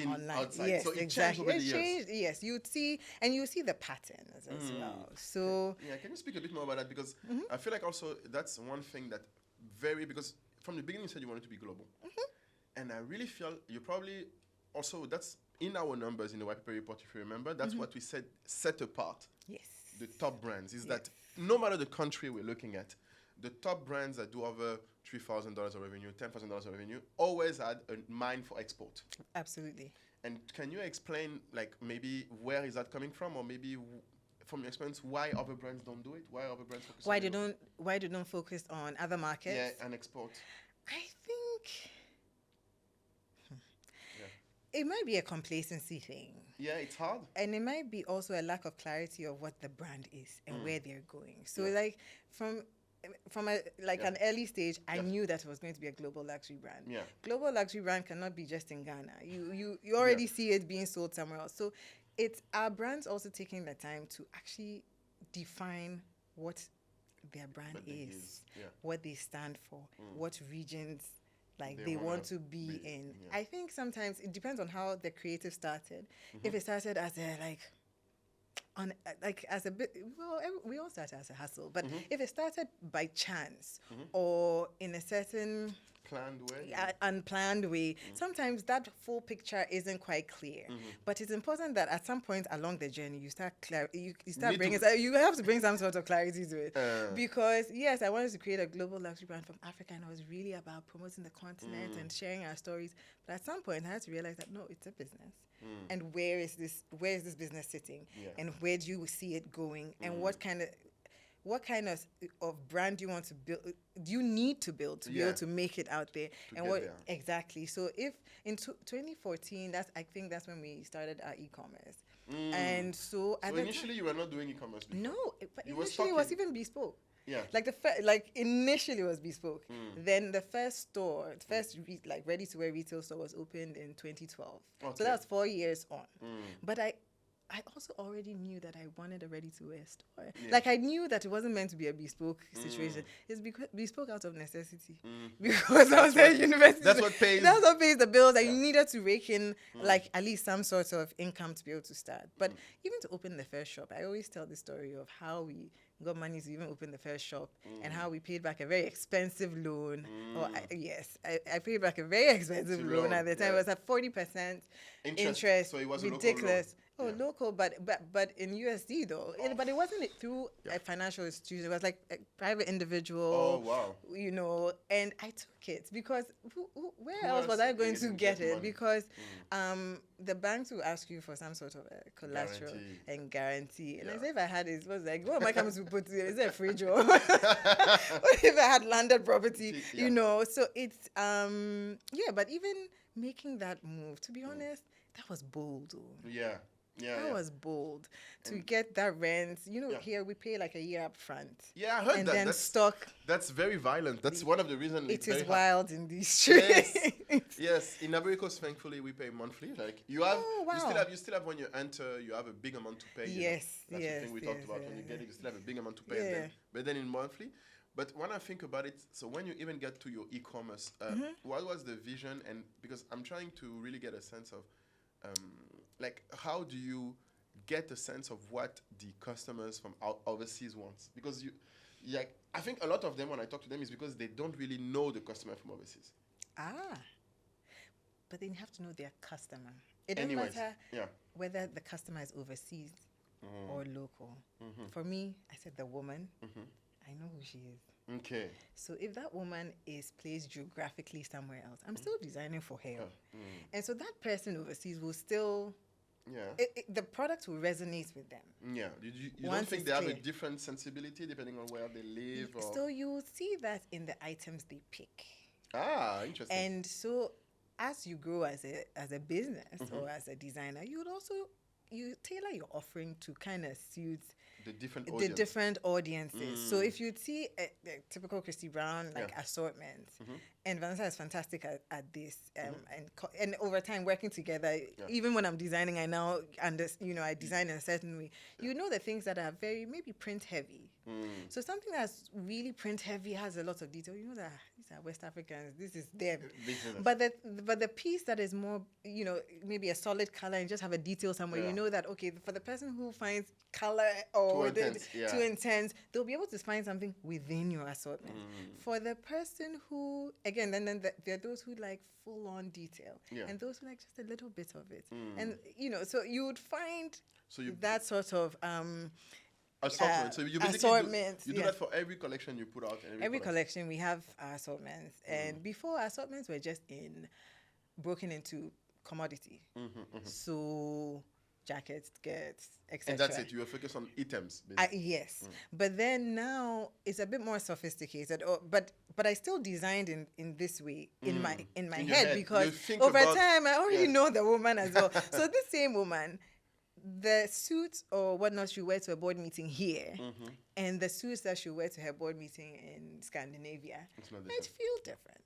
online. Outside. Yes, So it exactly. changed over the It years. changed. Yes, you'd see, and you see the patterns as well. So yeah, can you speak a bit more about that? Because I feel like also that's one thing that because from the beginning you said you wanted to be global. And I really feel you probably also, that's in our numbers in the white paper report, if you remember, that's what we said set apart. yes. The top brands is that no matter the country we're looking at, the top brands that do over $3,000 of revenue, $10,000 of revenue, always had a mind for export. Absolutely. And can you explain, like, maybe where is that coming from, or maybe from your experience, why other brands don't do it? Why other brands focus Why on they Europe? don't focus on other markets? Yeah, and export. I think it might be a complacency thing. Yeah, it's hard. And it might be also a lack of clarity of what the brand is and where they're going. So like from an early stage, I knew that it was going to be a global luxury brand. Yeah. Global luxury brand cannot be just in Ghana. You already see it being sold somewhere else. So it's our brands also taking the time to actually define what their brand is, what they stand for, what regions they want to be in. I think sometimes it depends on how the creative started. If it started as on like as a bit, well, we all start as a hustle, but if it started by chance or in a certain Planned way. unplanned way, sometimes that full picture isn't quite clear. But it's important that at some point along the journey, you start you start bringing you have to bring some sort of clarity to it. Because yes, I wanted to create a global luxury brand from Africa, and it was really about promoting the continent and sharing our stories. But at some point, I had to realize that no, it's a business. And where is this business sitting? And where do you see it going? And what kind of brand do you want to build? Do you need to build to be able to make it out there? And what exactly? So if in 2014, I think that's when we started our e-commerce. And so initially you were not doing e-commerce before. No, but initially it was even bespoke. Yeah. Like initially it was bespoke. Then the first store, ready to wear retail store was opened in 2012. So that was 4 years on. But I also already knew that I wanted a ready-to-wear store. Like, I knew that it wasn't meant to be a bespoke situation. It's bespoke out of necessity. Because I was at university. That's what pays the bills. That you needed to rake in, like, at least some sort of income to be able to start. But even to open the first shop, I always tell the story of how we got money to even open the first shop and how we paid back a very expensive loan. I paid back a very expensive loan at the time. It was at 40% interest. So it was ridiculous. Local, but in USD though. But it wasn't through a financial institution. It was like a private individual. Oh wow! You know, and I took it because where else was I going to get it? Money? Because the banks will ask you for some sort of a collateral and guarantee. And as if I had it was like, what am I coming to put here? Is it a fridge or what if I had landed property? You know, so it's but even making that move, to be honest, that was bold. That was bold to get that rent. You know, here we pay like a year up front. Yeah, I heard and that. Then stock. That's very violent. That's one of the reasons. It is wild in these streets. Yes. In Ivory Coast, thankfully, we pay monthly. Like you still have when you enter, you have a big amount to pay. Yes, that's the thing we talked about. When you get it, you still have a big amount to pay. But then in monthly. But when I think about it, so when you even get to your e-commerce, what was the vision? And because I'm trying to really get a sense of. Like, how do you get a sense of what the customers from overseas want? Because I think a lot of them, when I talk to them, is because they don't really know the customer from overseas. But then you have to know their customer. It doesn't matter whether the customer is overseas or local. For me, I said the woman. I know who she is. Okay. So if that woman is placed geographically somewhere else, I'm still designing for her. And so that person overseas will still... the product will resonate with them. Yeah. You don't think they have a different sensibility depending on where they live? So you will see that in the items they pick. Interesting. And so as you grow as a business or as a designer, you tailor your offering to kind of suit the different audiences. So if you see a typical Christie Brown assortment, and Vanessa is fantastic at this, and over time working together, even when I'm designing, I now I design in a certain way. You know the things that are very maybe print heavy. So something that's really print heavy has a lot of detail. You know that these are West Africans. This is them. But the piece that is more maybe a solid color and just have a detail somewhere. You know that for the person who finds color or too intense, they'll be able to find something within your assortment. For the person who then there are those who like full on detail and those who like just a little bit of it. And so you would find that sort of assortment. So you basically do that for every collection you put out. Every collection we have assortments, and before assortments were just broken into commodity. So jackets, skirts, etc. And that's it. You are focused on items, basically. Yes, but then now it's a bit more sophisticated. But I still designed in this way in my head because over time I already know the woman as well. So this same woman, the suits or whatnot she wear to a board meeting here, and the suits that she wear to her board meeting in Scandinavia might feel different.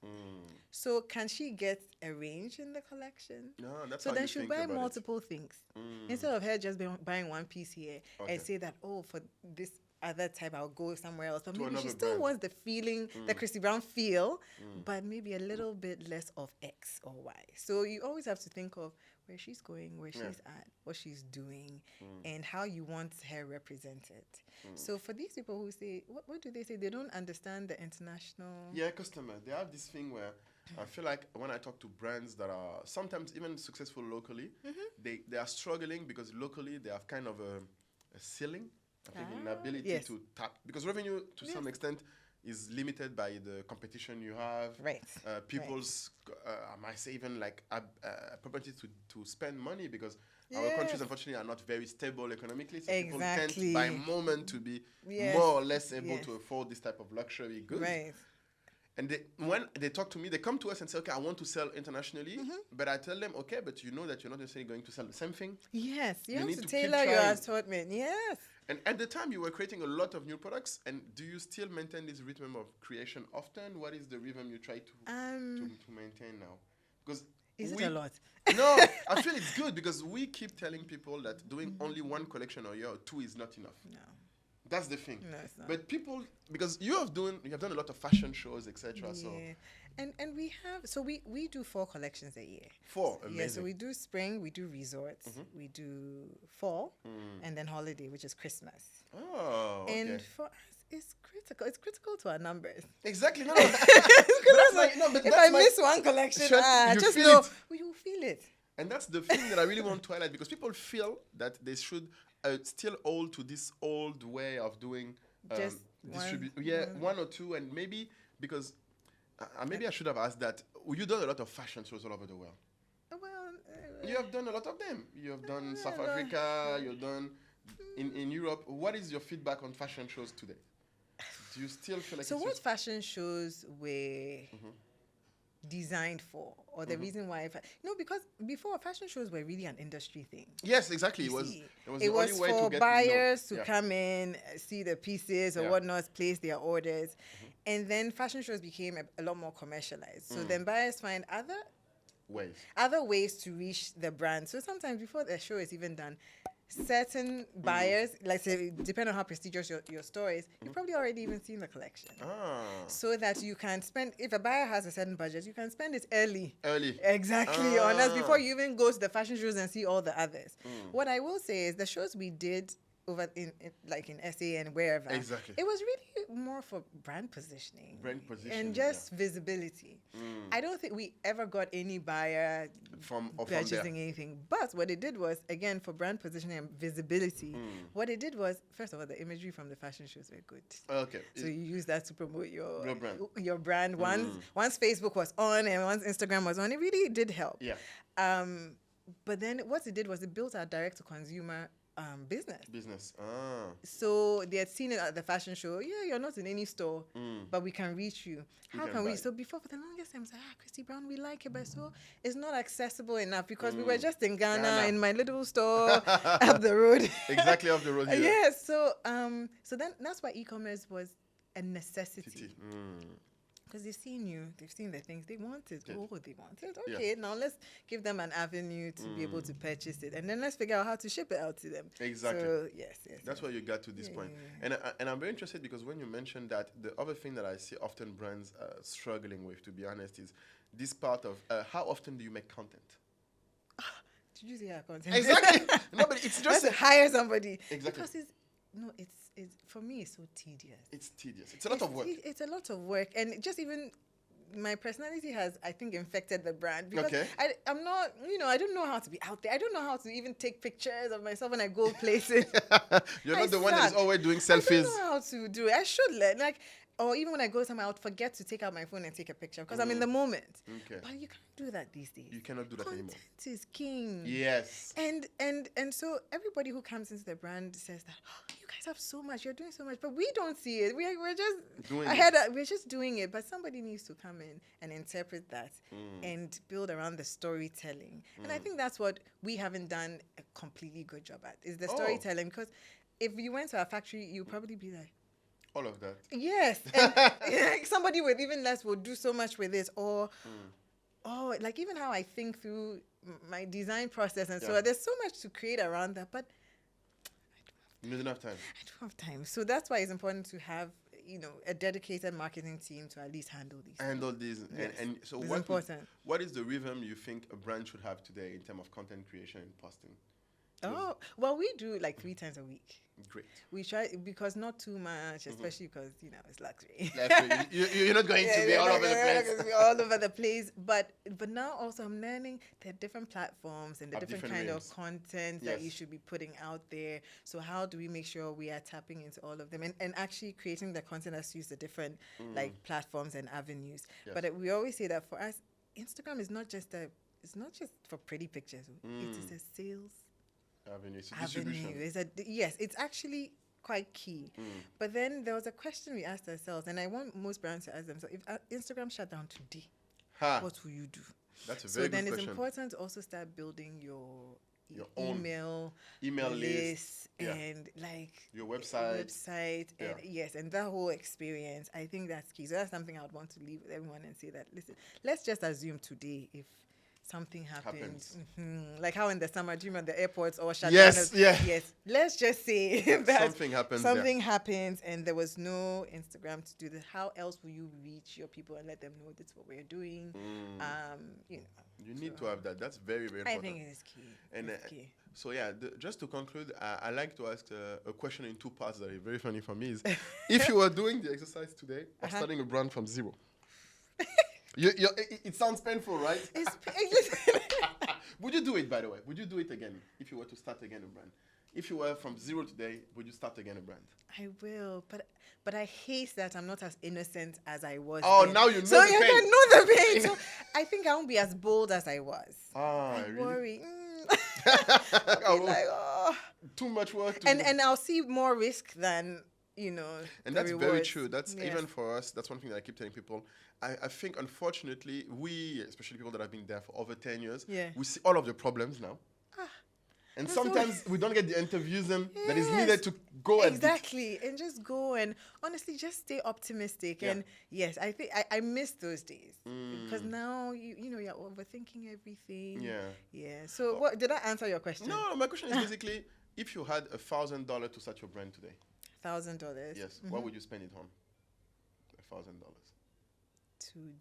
So can she get a range in the collection? No, that's so then she'll buy multiple things instead of her just buying one piece here and say that for this other type, I'll go somewhere else. But To maybe she another still brand. wants the feeling that Christie Brown feel, but maybe a little bit less of X or Y. So you always have to think of where she's going, where she's at, what she's doing, and how you want her represented. So for these people who say, what do they say? They don't understand the international... Yeah, customer. They have this thing where I feel like when I talk to brands that are sometimes even successful locally, they are struggling because locally they have kind of a ceiling. I think inability to tap, because revenue to some extent is limited by the competition you have. Right. People's, I might say even like propensity to spend money, because our countries unfortunately are not very stable economically. So people tend by moment to be more or less able to afford this type of luxury goods. Right. And when they talk to me, they come to us and say, okay, I want to sell internationally. But I tell them, okay, but you know that you're not necessarily going to sell the same thing. Yes, you have need to to keep tailor your trying. assortment. Yes. And at the time, you were creating a lot of new products. And do you still maintain this rhythm of creation often? What is the rhythm you try to maintain now? Because is it a lot? No, I feel it's good, because we keep telling people that doing only one collection a year or two is not enough. No. That's the thing. No, it's not. But people, because you have done a lot of fashion shows, etc. Yeah. So And we have, so we do 4 collections a year. 4, amazing. Yeah, so we do spring, we do resorts, we do fall, and then holiday, which is Christmas. Oh, okay. And for us, it's critical. It's critical to our numbers. Exactly. No, If I miss one collection, you just feel know it. we will feel it. And that's the thing that I really want to highlight, because people feel that they should still hold to this old way of doing Just one or two, and maybe because maybe I should have asked that. You've done a lot of fashion shows all over the world. Well, You have done a lot of them. You have done South Africa. You've done in Europe. What is your feedback on fashion shows today? Do you still feel like so what fashion shows were designed for, or the reason why? Because before, fashion shows were really an industry thing. Yes, exactly. It was the only way for to get buyers to known. come in, see the pieces or whatnot, place their orders, and then fashion shows became a lot more commercialized. So then buyers find other ways to reach the brand. So sometimes before the show is even done, certain buyers, like say, depending on how prestigious your store is, you've probably already even seen the collection. So that you can spend, if a buyer has a certain budget, you can spend it early. Exactly, on us, before you even go to the fashion shows and see all the others. What I will say is the shows we did over in SA and wherever, exactly, it was really more for brand positioning and just visibility. I don't think we ever got any buyer from purchasing anything, but what it did was, again, for brand positioning and visibility, what it did was, first of all, the imagery from the fashion shows were good. Okay, so you use that to promote your brand. Once Facebook was on and once Instagram was on, it really did help. But then what it did was it built our direct to consumer business. So they had seen it at the fashion show. Yeah, you're not in any store, but we can reach you. How can we? So before, for the longest time, I was like, Christie Brown, we like it, but so it's not accessible enough, because we were just in Ghana in my little store up the road. Exactly up the road here. Yeah. So then that's why e-commerce was a necessity. Because they've seen you, they've seen the things they wanted. They wanted. Okay, now let's give them an avenue to be able to purchase it, and then let's figure out how to ship it out to them. Exactly. So yes. That's why you got to this point. And I'm very interested, because when you mentioned that, the other thing that I see often brands struggling with, to be honest, is this part of how often do you make content? Did you say our content? Exactly. No, but it's just to hire somebody. Exactly. Because it's for me, it's so tedious. It's tedious. It's a lot of work. It's a lot of work, and just even my personality has, I think, infected the brand, because I'm not, I don't know how to be out there. I don't know how to even take pictures of myself when I go places. You're not the one that is always doing selfies. I don't know how to do it. I should learn. Or even when I go somewhere, I would forget to take out my phone and take a picture, because I'm in the moment. Okay. But you can't do that these days. You cannot do that anymore. Content is king. Yes. And so everybody who comes into the brand says that, you guys have so much, you're doing so much, but we don't see it. We're just doing we're just doing it. But somebody needs to come in and interpret that and build around the storytelling. And I think that's what we haven't done a completely good job at, is the storytelling. Because if you went to our factory, you'd probably be like, all of that. Yes. And somebody with even less will do so much with this. Or like even how I think through my design process. And so there's so much to create around that. But You don't have time. I don't have time. So that's why it's important to have, a dedicated marketing team to at least handle these. Handle these. Yes. And so It's important. what is the rhythm you think a brand should have today in terms of content creation and posting? Oh, well, we do like 3 times a week. Great. We try, because not too much, especially because, it's luxury. You're not going to be all over the place. All over the place. But now also I'm learning there are different platforms and the Have different different kind ways. of content that you Yes. should be putting out there. So how do we make sure we are tapping into all of them and actually creating the content that suits the different like platforms and avenues. Yes. But we always say that for us, Instagram is not just for pretty pictures. It is a sales Avenue. It's avenue. distribution. It's actually quite key. But then there was a question we asked ourselves, and I want most brands to ask them. So if Instagram shut down today, what will you do? That's a very good So then it's question. important to also start building your own email list, yeah. and like Your website. and yes, and that whole experience. I think that's key. So that's something I would want to leave with everyone and say that, listen, let's just assume today if something happens. Like how in the summer, do you remember the airports all shut down? Yes. Let's just say that something happens and there was no Instagram to do this. How else will you reach your people and let them know that's what we're doing? You need to have that. That's very, very important. I think it is key. And it's key. so just to conclude, I like to ask a question in 2 parts that are very funny for me. Is if you were doing the exercise today or starting a brand from zero, it sounds painful, right? Would you do it, by the way? Would you do it again if you were to start again a brand? If you were from zero today, would you start again a brand? I will, but I hate that I'm not as innocent as I was. Oh, then. now you know so the pain. you know the pain. So I think I won't be as bold as I was. I Really? worry. Oh, Like, too much work. and I'll see more risk than And the that's very rewards. true. That's Yes. even for us. That's one thing that I keep telling people. I think, unfortunately, we, especially people that have been there for over 10 years, we see all of the problems now. And sometimes we don't get the enthusiasm that is needed to go exactly and just go and honestly just stay optimistic. And yes, I think I miss those days because now you're overthinking everything. So what did I answer your question? No, my question is basically, if you had $1,000 to start your brand today, $1,000. yes, what would you spend it on? $1,000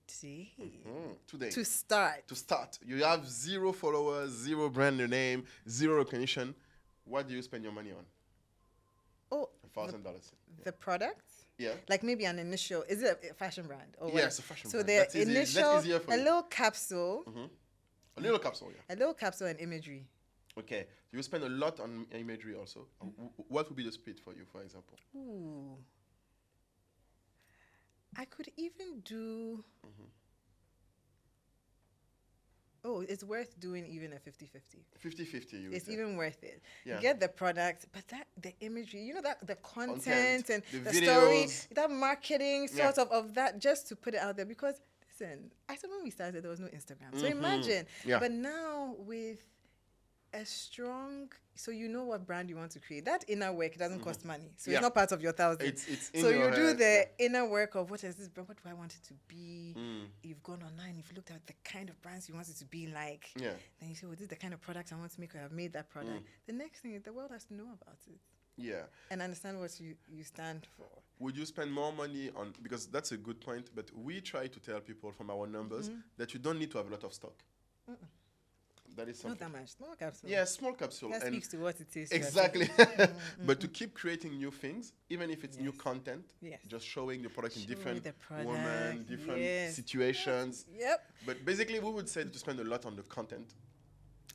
today. Today. To start. You have 0 followers, 0 brand name, 0 recognition. What do you spend your money on? Oh, $1,000. the product? Yeah. Like maybe an initial. Is it a fashion brand? Or what? Yes, a fashion so brand. So the initial, that's easier for a you. little capsule. A little capsule, yeah. A little capsule and imagery. Okay. You spend a lot on imagery also. What would be the split for you, for example? Ooh. I could even do... Oh, it's worth doing even a 50-50. 50-50, It's even worth it. Yeah. You get the product, but the imagery, that the content and the the story, videos. that marketing sort of that, just to put it out there. Because, listen, I said when we started, there was no Instagram. So imagine. Yeah. But now with a strong, so you know what brand you want to create. That inner work doesn't cost money. So it's not part of your 1,000. It's in so your you do head, the inner work of what is this brand? What do I want it to be? You've gone online, you've looked at the kind of brands you want it to be like. Yeah. Then you say, this is the kind of product I want to make, or I've made that product. The next thing is the world has to know about it. Yeah. And understand what you stand for. Would you spend more money on, because that's a good point, but we try to tell people from our numbers that you don't need to have a lot of stock. That is something. Not that much. Small capsule. Yeah, small capsule. That speaks to what it is. Exactly. But to keep creating new things, even if it's new content, just showing the product in different women, different situations. Yep. But basically, we would say to spend a lot on the content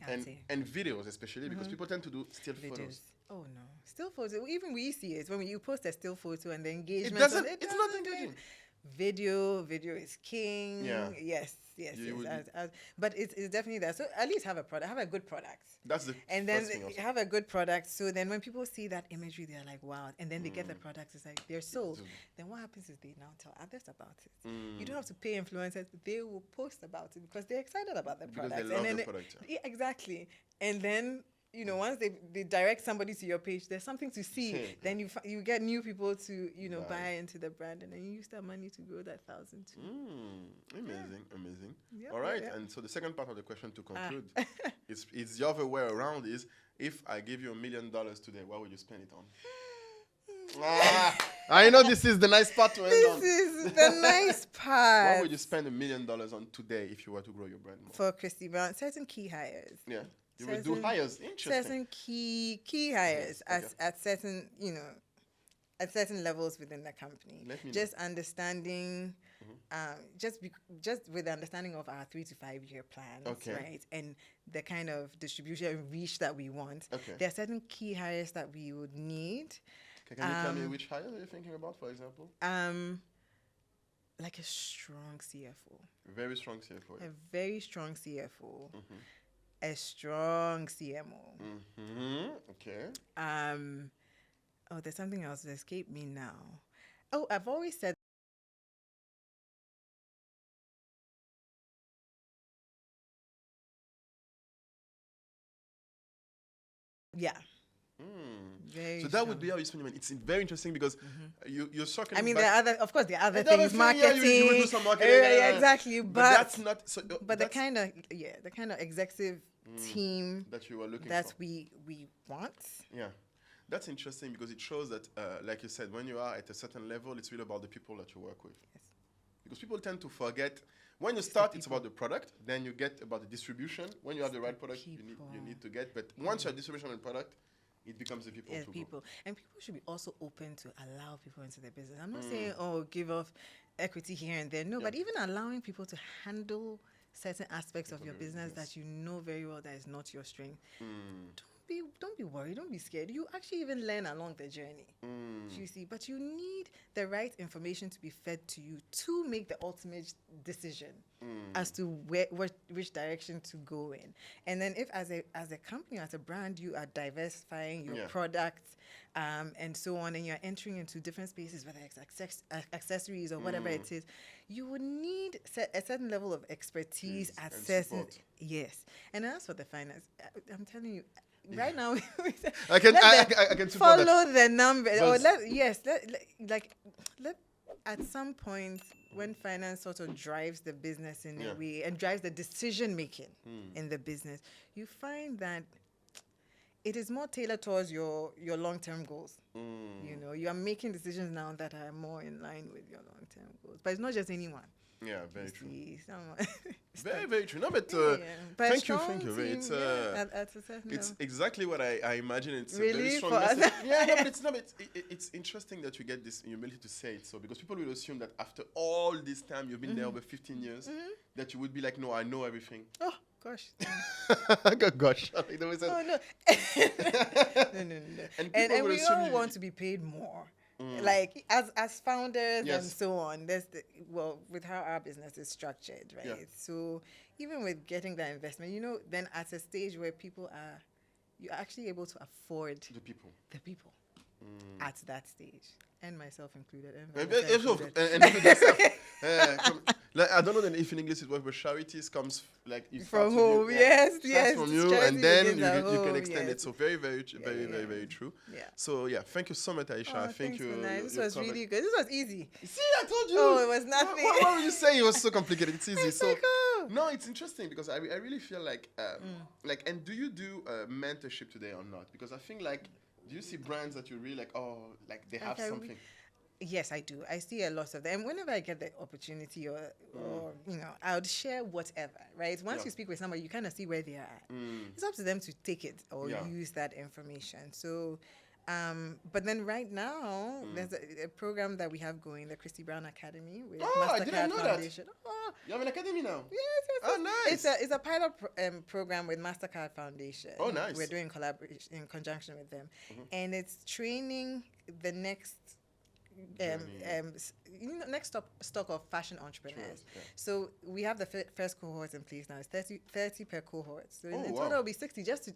and videos, especially because people tend to do still photos. Oh no, still photos. Even we see it when you post a still photo and the engagement. It's not engaging. Video is king. Yeah. Yes. But it's definitely that. So at least have a product, have a good product. That's the and then first thing also. Have a good product. So then when people see that imagery, they're like, wow. And then they get the product. It's like they're sold. Then what happens is they now tell others about it. You don't have to pay influencers. They will post about it because they're excited about the product. Because they love the product. Yeah, exactly. And then once they direct somebody to your page, there's something to see. Then you get new people to buy into the brand, and then you use that money to grow that 1,000 too. Amazing. Yep, All right, yep. and so the second part of the question to conclude is the other way around. Is If I give you $1 million today, what would you spend it on? I know this is the nice part to end on. This is the nice part. What would you spend $1 million on today if you were to grow your brand more? For Christie Brown, certain key hires. Yeah. You will do hires. Interesting. Certain key hires at certain, at certain levels within the company. Just understanding, just with the understanding of our 3 to 5 year plans, right? And the kind of distribution and reach that we want. There are certain key hires that we would need. Can you tell me which hires are you thinking about, for example? Like a strong CFO. Very strong CFO. A very strong CFO. A strong CMO. Okay. Oh, there's something else that escaped me now. Oh, I've always said. Yeah. So that would be how you spend your money. It's very interesting because you're talking. I mean, there are other things, marketing. You would do some marketing. Exactly, but that's not. So, but the kind of executive team that you are looking that for. we want. Yeah, that's interesting because it shows that, like you said, when you are at a certain level, it's really about the people that you work with. Yes. Because people tend to forget. When you start, it's about the product. Then you get about the distribution. When you have the right product, you need to get. But once you have distribution and product, it becomes the people. Yes, people. And people should be also open to allow people into their business. I'm not saying, give off equity here and there. No, but even allowing people to handle certain aspects of your business that you know very well that is not your strength. Don't be worried. Don't be scared. You actually even learn along the journey. You see, but you need the right information to be fed to you to make the ultimate decision as to which direction to go in. And then, if as a company, as a brand, you are diversifying your products and so on, and you're entering into different spaces, whether it's accessories or whatever it is, you would need a certain level of expertise at certain. Yes, and as for the finance, I'm telling you. Right now, I can follow the number. Or let at some point when finance sort of drives the business in a way and drives the decision making in the business, you find that it is more tailored towards your long-term goals. You are making decisions now that are more in line with your long-term goals. But it's not just anyone. Yeah, very true. Very, very true. No, but thank you. It's exactly what I imagine. It's really a very strong message. But it's interesting that you get this humility to say it. So because people will assume that after all this time you've been there over 15 years, that you would be like, no, I know everything. Oh gosh. Gosh. Oh no. No. And we all want to be paid more. Like as founders and so on, with how our business is structured, right? Yeah. So even with getting that investment, then at a stage where you're actually able to afford the people at that stage, and myself included. I don't know then if in English it works, but charities comes like from home. Yes, from you, and then you can extend it. So very, very true. Yeah. So thank you so much, Aisha. Thank you. This was really good. This was easy. See, I told you. Oh, it was nothing. Why would you say it was so complicated? It's easy. No, it's interesting because I really feel like and do you do mentorship today or not? Because I think do you see brands that you really they have something? Yes, I do. I see a lot of them. And whenever I get the opportunity or I would share whatever, right? Once you speak with somebody, you kind of see where they are at. It's up to them to take it or use that information. So, but then right now, there's a program that we have going, the Christie Brown Academy with Mastercard Foundation. You have an academy now? Yes. Oh, nice. It's a pilot program with Mastercard Foundation. Oh, nice. We're doing collaboration in conjunction with them. And it's training the next next stock of fashion entrepreneurs. Sure, so we have the first cohort in place now. It's 30 per cohort. So in total it'll be 60 just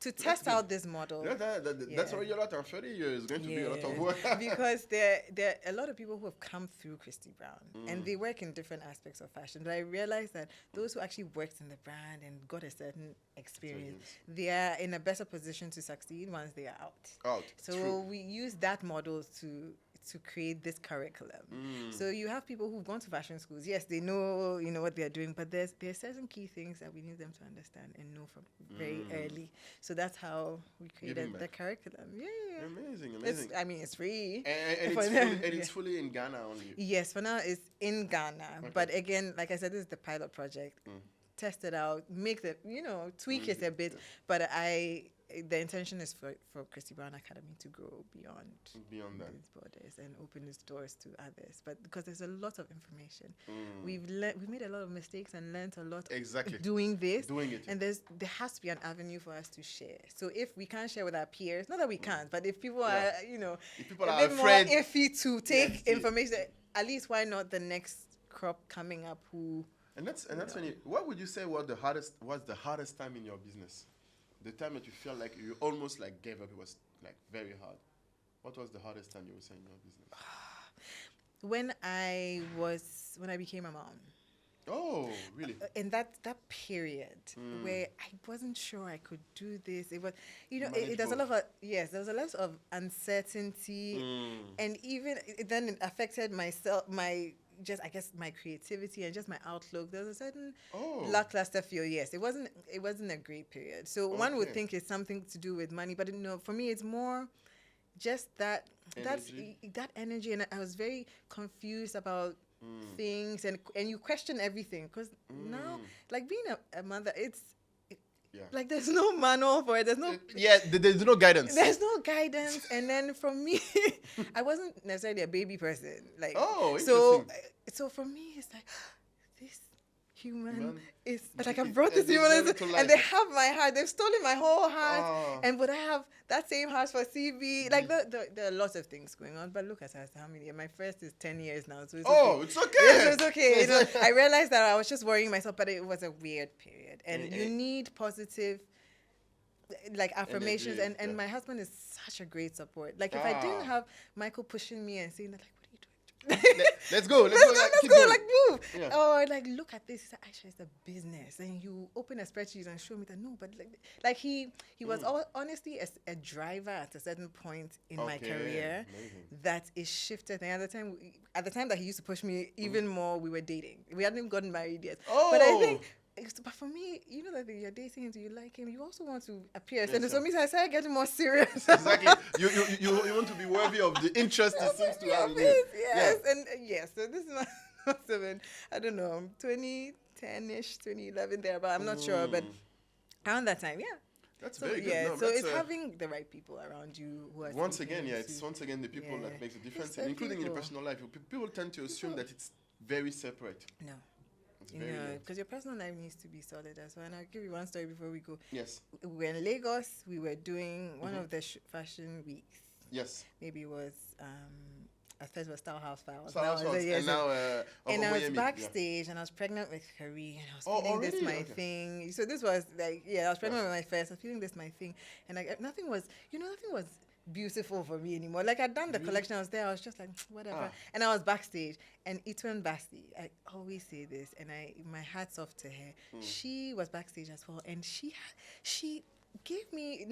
to test out this model. That's already a lot. 30 years going to be a lot of work. Because there are a lot of people who have come through Christie Brown and they work in different aspects of fashion. But I realized that those who actually worked in the brand and got a certain experience, they are in a better position to succeed once they are out. So we use that model to to create this curriculum. So you have people who've gone to fashion schools. Yes, they know, what they're doing, but there's certain key things that we need them to understand and know from very early. So that's how we created the curriculum. Yeah. Amazing. It's free. And it's fully in Ghana only. Yes, for now it's in Ghana. Okay. But again, like I said, this is the pilot project. Test it out, make the, tweak it a bit. But the intention is for Christie Brown Academy to grow beyond that, these borders and open its doors to others. But because there's a lot of information, we've made a lot of mistakes and learned a lot doing it, and there has to be an avenue for us to share. So if we can't share with our peers, not that we can't, but if people are if people a are bit afraid more iffy to take information, at least why not the next crop coming up who. And that's when what would you say was the hardest time in your business? The time that you felt like you almost like gave up, it was like very hard. What was the hardest time you would say in your business? When I became a mom. Oh, really? In that period where I wasn't sure I could do this, it was, there's a lot of there was a lot of uncertainty, and even then it affected myself, my creativity and just my outlook. There was a certain lackluster feel. Yes, it wasn't a great period. So one would think it's something to do with money, but no, for me it's more just that energy, and I was very confused about things, and you question everything because now, like being a mother, like there's no manual for it. There's no there's no guidance. There's no guidance, and then for me, I wasn't necessarily a baby person. Like so for me, it's like this human is like I brought this human and they have my heart. They've stolen my whole heart, and would I have that same heart for CB? Like there are lots of things going on. But look at us, how many? My first is 10 years now, so it's okay. It's okay. It's okay. I realized that I was just worrying myself, but it was a weird period, and you need positive, like affirmations, and my husband is such a great support. Like if I didn't have Michael pushing me and saying that, like, let's go, like, move. Yeah. Or like, look at this. Aisha, it's a business, and you open a spreadsheet and show me that. No, but like he was honestly a driver at a certain point in my career. Amazing. That is shifted. And at the time that he used to push me even more, we were dating. We hadn't even gotten married yet. But I think. But for me, that you're dating him, do you like him? You also want to appear. Yes, and so I started getting more serious. Exactly. You want to be worthy of the interest it seems to have in you. Yes. And so this must have been, I don't know, 2010-ish, 2011 there, but I'm not sure. But around that time, That's very good. Yeah, so it's having the right people around you who are once again the people that makes a difference, and including in your personal life. People tend to assume that it's very separate. No. Because your personal life needs to be solid as well. And I'll give you one story before we go. Yes. We were in Lagos. We were doing one of the fashion weeks. Yes. Maybe it was, at first it was Style House Files. And I was backstage and I was pregnant with Kari, and I was feeling this my thing. So this was like, I was pregnant with my first. I was feeling this my thing. And like nothing was beautiful for me anymore. Like I'd done the collection, I was there, I was just like whatever, and I was backstage, and Itwan Basti, I always say this, and my hat's off to her. She was backstage as well, and she gave me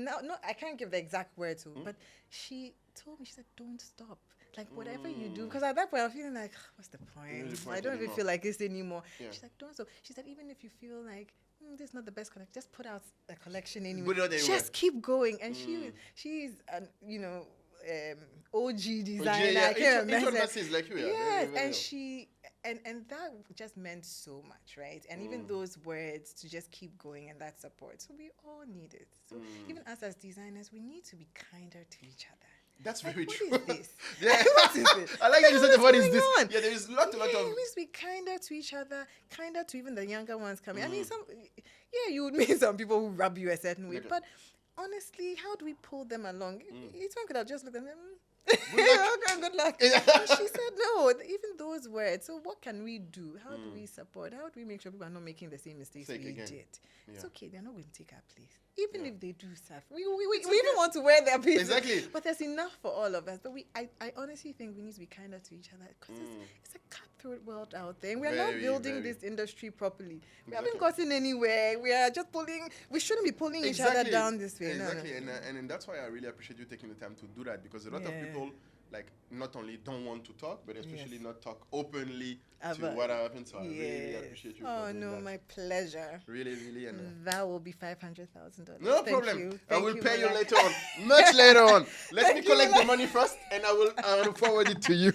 I can't give the exact words, but she told me, she said, don't stop. Like whatever you do, because at that point I was feeling like, what's the point? I don't even feel like this anymore. She's like, don't stop. She said, even if you feel like this is not the best collection, just put out a collection anyway. Just keep going. And she's an OG designer. I can't remember. Yes, and she and that just meant so much, right? And even those words to just keep going and that support. So we all need it. So even us as designers, we need to be kinder to each other. That's very true. What is this? What is this? I like that you said, what is this? Yeah, there is a lot of... We need to be kinder to each other, kinder to even the younger ones coming. I mean, you would meet some people who rub you a certain way, but honestly, how do we pull them along? Each one could have just looked at them, good luck. And she said, no, even those words. So what can we do? How do we support? How do we make sure people are not making the same mistakes we did? It's okay. They're not going to take our place. Even if they do stuff. We even want to wear their pieces. Exactly. But there's enough for all of us. But I honestly think we need to be kinder to each other, because it's a cutthroat world out there. And we are not building this industry properly. We haven't gotten anywhere. We are just we shouldn't be pulling each other down this way. Exactly. No. And that's why I really appreciate you taking the time to do that, because a lot of people, like not only don't want to talk, but especially Yes. not talk openly to About- what happened. So I Yes. really appreciate you. Oh for doing no, that. my pleasure. Really, really, and That will be $500,000. no Thank problem. You. I will Thank pay you Mola. later on, much later on. Let me Thank you, collect the Mola. money first, and I will forward it to you.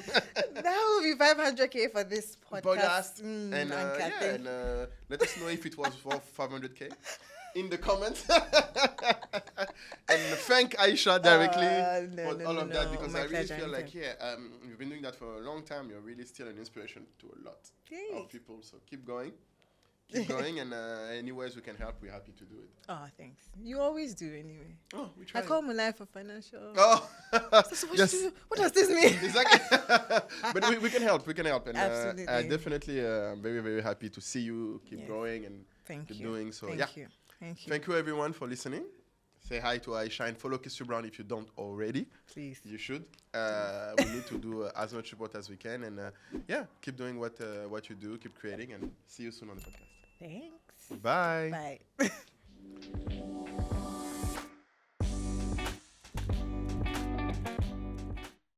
That will be $500K for this podcast. And Anka, yeah, thank and let us know if it was for 500K in the comments. And thank Aisha directly for all of that, because my I really pleasure, feel like anytime. you've been doing that for a long time. You're really still an inspiration to a lot of Thanks. people. So keep going. Keep going, and any ways we can help, we're happy to do it. Oh, thanks. You always do anyway. Oh, we try. I call my life for financial. Oh, So what, yes. what does this mean? Exactly. But we can help. We can help. And Absolutely. I definitely am very, very happy to see you keep Yes. growing and Thank keep you. doing so. Thank Yeah. you. Thank you. Thank you, everyone, for listening. Say hi to Aisha and follow Christie Brown if you don't already. Please. You should. We need to do as much support as we can. And yeah, keep doing what you do. Keep creating. And see you soon on the podcast. Thanks. Bye. Bye.